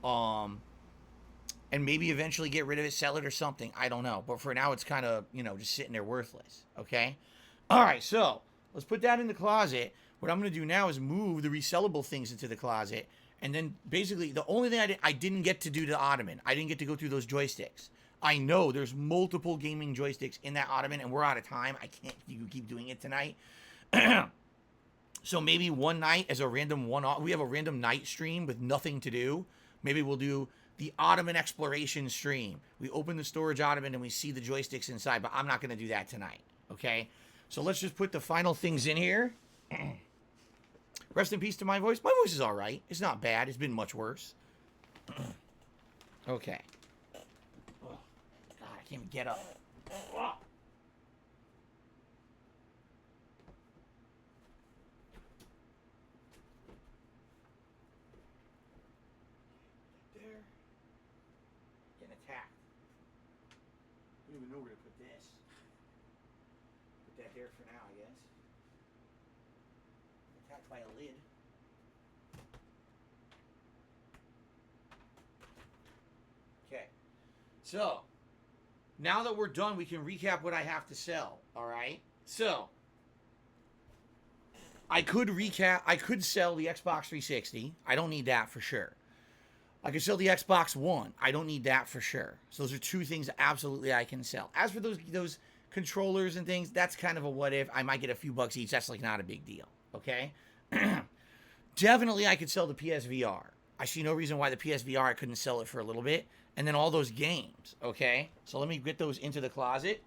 And maybe eventually get rid of it, sell it or something. I don't know. But for now, it's kind of, you know, just sitting there worthless. Okay? All right, so let's put that in the closet. What I'm going to do now is move the resellable things into the closet. And then basically, the only thing I didn't get to do to Ottoman, I didn't get to go through those joysticks. I know there's multiple gaming joysticks in that Ottoman, and we're out of time. I can't keep doing it tonight. So maybe one night as a random one-off, we have a random night stream with nothing to do. Maybe we'll do the Ottoman exploration stream. We open the storage Ottoman and we see the joysticks inside, but I'm not going to do that tonight, okay? So let's just put the final things in here. Rest in peace to my voice. My voice is all right. It's not bad. It's been much worse. Okay. Oh, God, I can't even get up. Oh. I don't even know where to put this. Put that there for now, I guess. Attacked by a lid. Okay. So, now that we're done, we can recap what I have to sell. Alright? So, I could sell the Xbox 360. I don't need that for sure. I can sell the Xbox One. I don't need that for sure. So those are two things absolutely I can sell. As for those controllers and things, that's kind of a what if. I might get a few bucks each. That's like not a big deal. Okay? Definitely I could sell the PSVR. I see no reason why the PSVR I couldn't sell it for a little bit. And then all those games. Okay? So let me get those into the closet.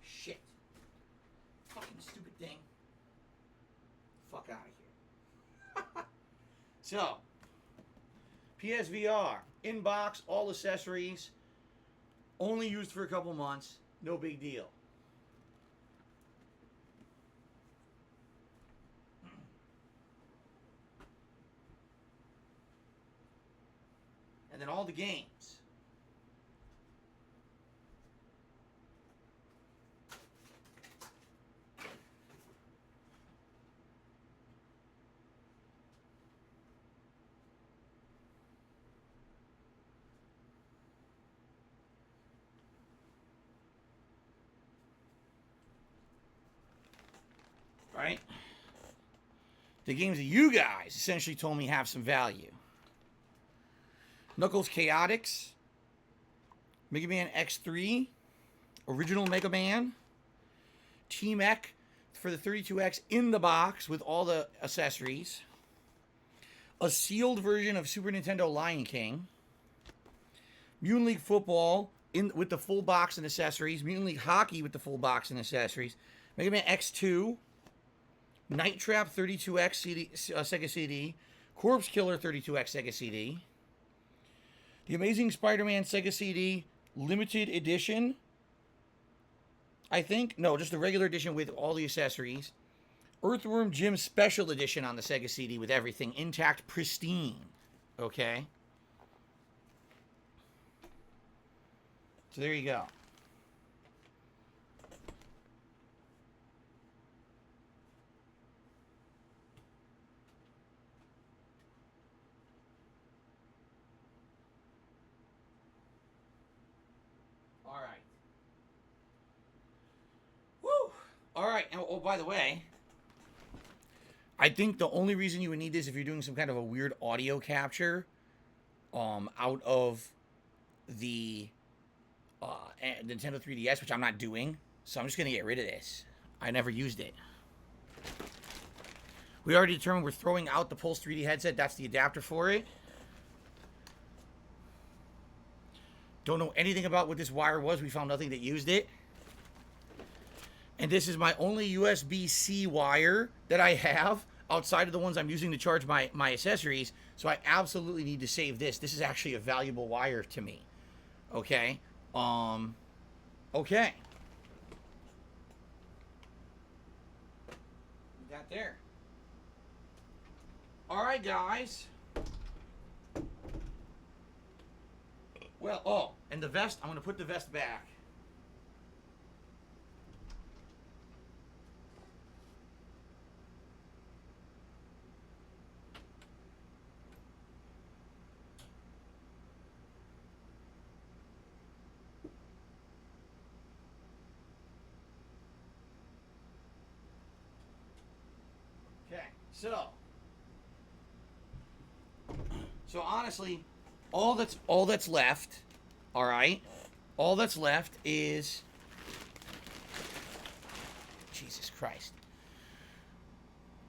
Shit. Fucking stupid thing. Fuck out of here. So, PSVR. Inbox, all accessories. Only used for a couple months. No big deal. And then all the games. Right? The games that you guys essentially told me have some value. Knuckles Chaotix, Mega Man X3, Original Mega Man, Team Ek for the 32X in the box with all the accessories, a sealed version of Super Nintendo Lion King, Mutant League Football with the full box and accessories, Mutant League Hockey with the full box and accessories, Mega Man X2, Night Trap 32X CD, Sega CD, Corpse Killer 32X Sega CD, The Amazing Spider-Man Sega CD Limited Edition, I think. No, just the regular edition with all the accessories. Earthworm Jim Special Edition on the Sega CD with everything intact, pristine. Okay? So there you go. Alright, and oh, by the way, I think the only reason you would need this if you're doing some kind of a weird audio capture out of the Nintendo 3DS, which I'm not doing, so I'm just going to get rid of this. I never used it. We already determined we're throwing out the Pulse 3D headset. That's the adapter for it. Don't know anything about what this wire was. We found nothing that used it. And this is my only USB-C wire that I have outside of the ones I'm using to charge my accessories. So I absolutely need to save this. This is actually a valuable wire to me. Okay. Okay. That there. All right, guys. Well, oh, and the vest, I'm going to put the vest back. Okay, so honestly, all that's left, all right? All that's left is Jesus Christ.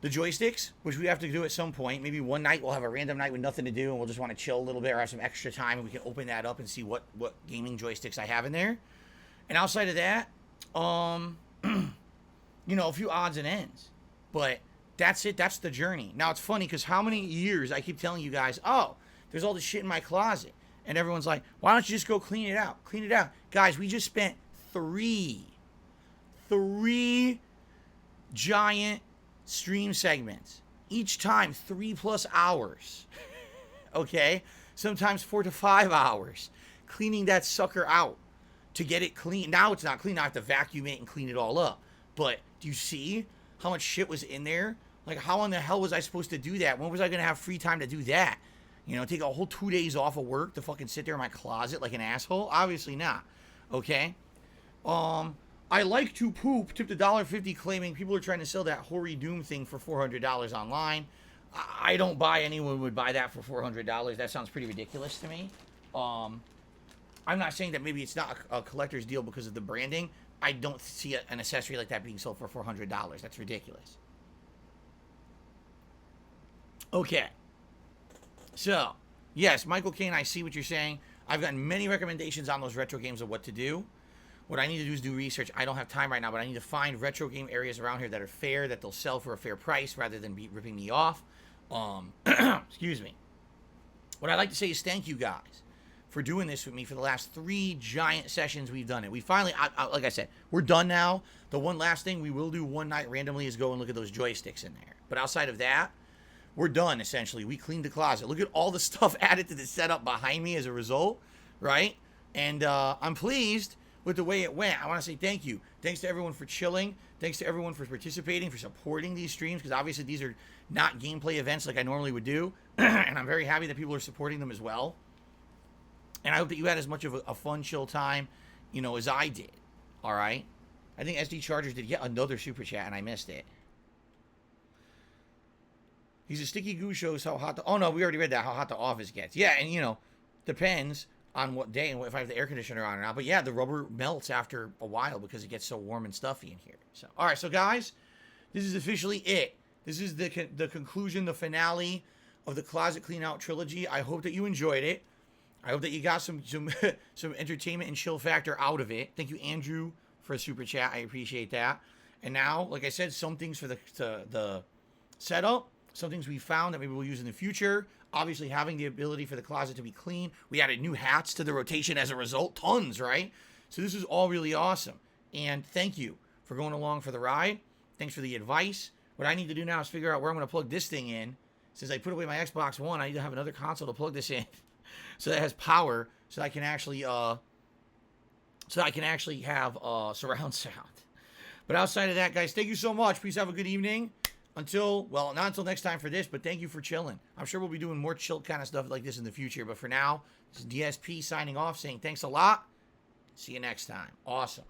The joysticks, which we have to do at some point. Maybe one night we'll have a random night with nothing to do and we'll just want to chill a little bit or have some extra time and we can open that up and see what gaming joysticks I have in there. And outside of that, you know, a few odds and ends. But that's it. That's the journey. Now, it's funny because how many years I keep telling you guys, oh, there's all this shit in my closet. And everyone's like, why don't you just go clean it out? Clean it out. Guys, we just spent three giant stream segments. Each time 3+ hours. Okay? Sometimes 4 to 5 hours. Cleaning that sucker out to get it clean. Now it's not clean. Now I have to vacuum it and clean it all up. But do you see how much shit was in there? Like, how in the hell was I supposed to do that? When was I going to have free time to do that? You know, take a whole 2 days off of work to fucking sit there in my closet like an asshole? Obviously not. Okay? I like to poop, tipped $1.50 claiming people are trying to sell that Hoary Doom thing for $400 online. I don't buy anyone would buy that for $400. That sounds pretty ridiculous to me. I'm not saying that maybe it's not a collector's deal because of the branding. I don't see an accessory like that being sold for $400. That's ridiculous. Okay. So, yes, Michael Kane, I see what you're saying. I've gotten many recommendations on those retro games of what to do. What I need to do is do research. I don't have time right now, but I need to find retro game areas around here that are fair, that they'll sell for a fair price rather than be ripping me off. Excuse me. What I'd like to say is thank you guys for doing this with me for the last 3 giant sessions we've done it. We finally, like I said, we're done now. The one last thing we will do one night randomly is go and look at those joysticks in there. But outside of that, we're done, essentially. We cleaned the closet. Look at all the stuff added to the setup behind me as a result, right? And I'm pleased with the way it went. I want to say thank you. Thanks to everyone for chilling. Thanks to everyone for participating, for supporting these streams, because obviously these are not gameplay events like I normally would do. And I'm very happy that people are supporting them as well. And I hope that you had as much of a fun, chill time, you know, as I did. All right? I think SD Chargers did yet another super chat, and I missed it. He's a sticky goo shows how hot the... Oh, no, we already read that, how hot the office gets. Yeah, and, you know, depends on what day and if I have the air conditioner on or not. But, yeah, the rubber melts after a while because it gets so warm and stuffy in here. So, all right, so, guys, this is officially it. This is the conclusion, the finale of the Closet Clean Out trilogy. I hope that you enjoyed it. I hope that you got some entertainment and chill factor out of it. Thank you, Andrew, for a super chat. I appreciate that. And now, like I said, some things for the setup, some things we found that maybe we'll use in the future. Obviously, having the ability for the closet to be clean. We added new hats to the rotation as a result. Tons, right? So this is all really awesome. And thank you for going along for the ride. Thanks for the advice. What I need to do now is figure out where I'm going to plug this thing in. Since I put away my Xbox One, I need to have another console to plug this in. So that has power, so I can actually have surround sound. But outside of that, guys, thank you so much. Please have a good evening. Until, well, not until next time for this, but thank you for chilling. I'm sure we'll be doing more chill kind of stuff like this in the future. But for now, this is DSP signing off, saying thanks a lot. See you next time. Awesome.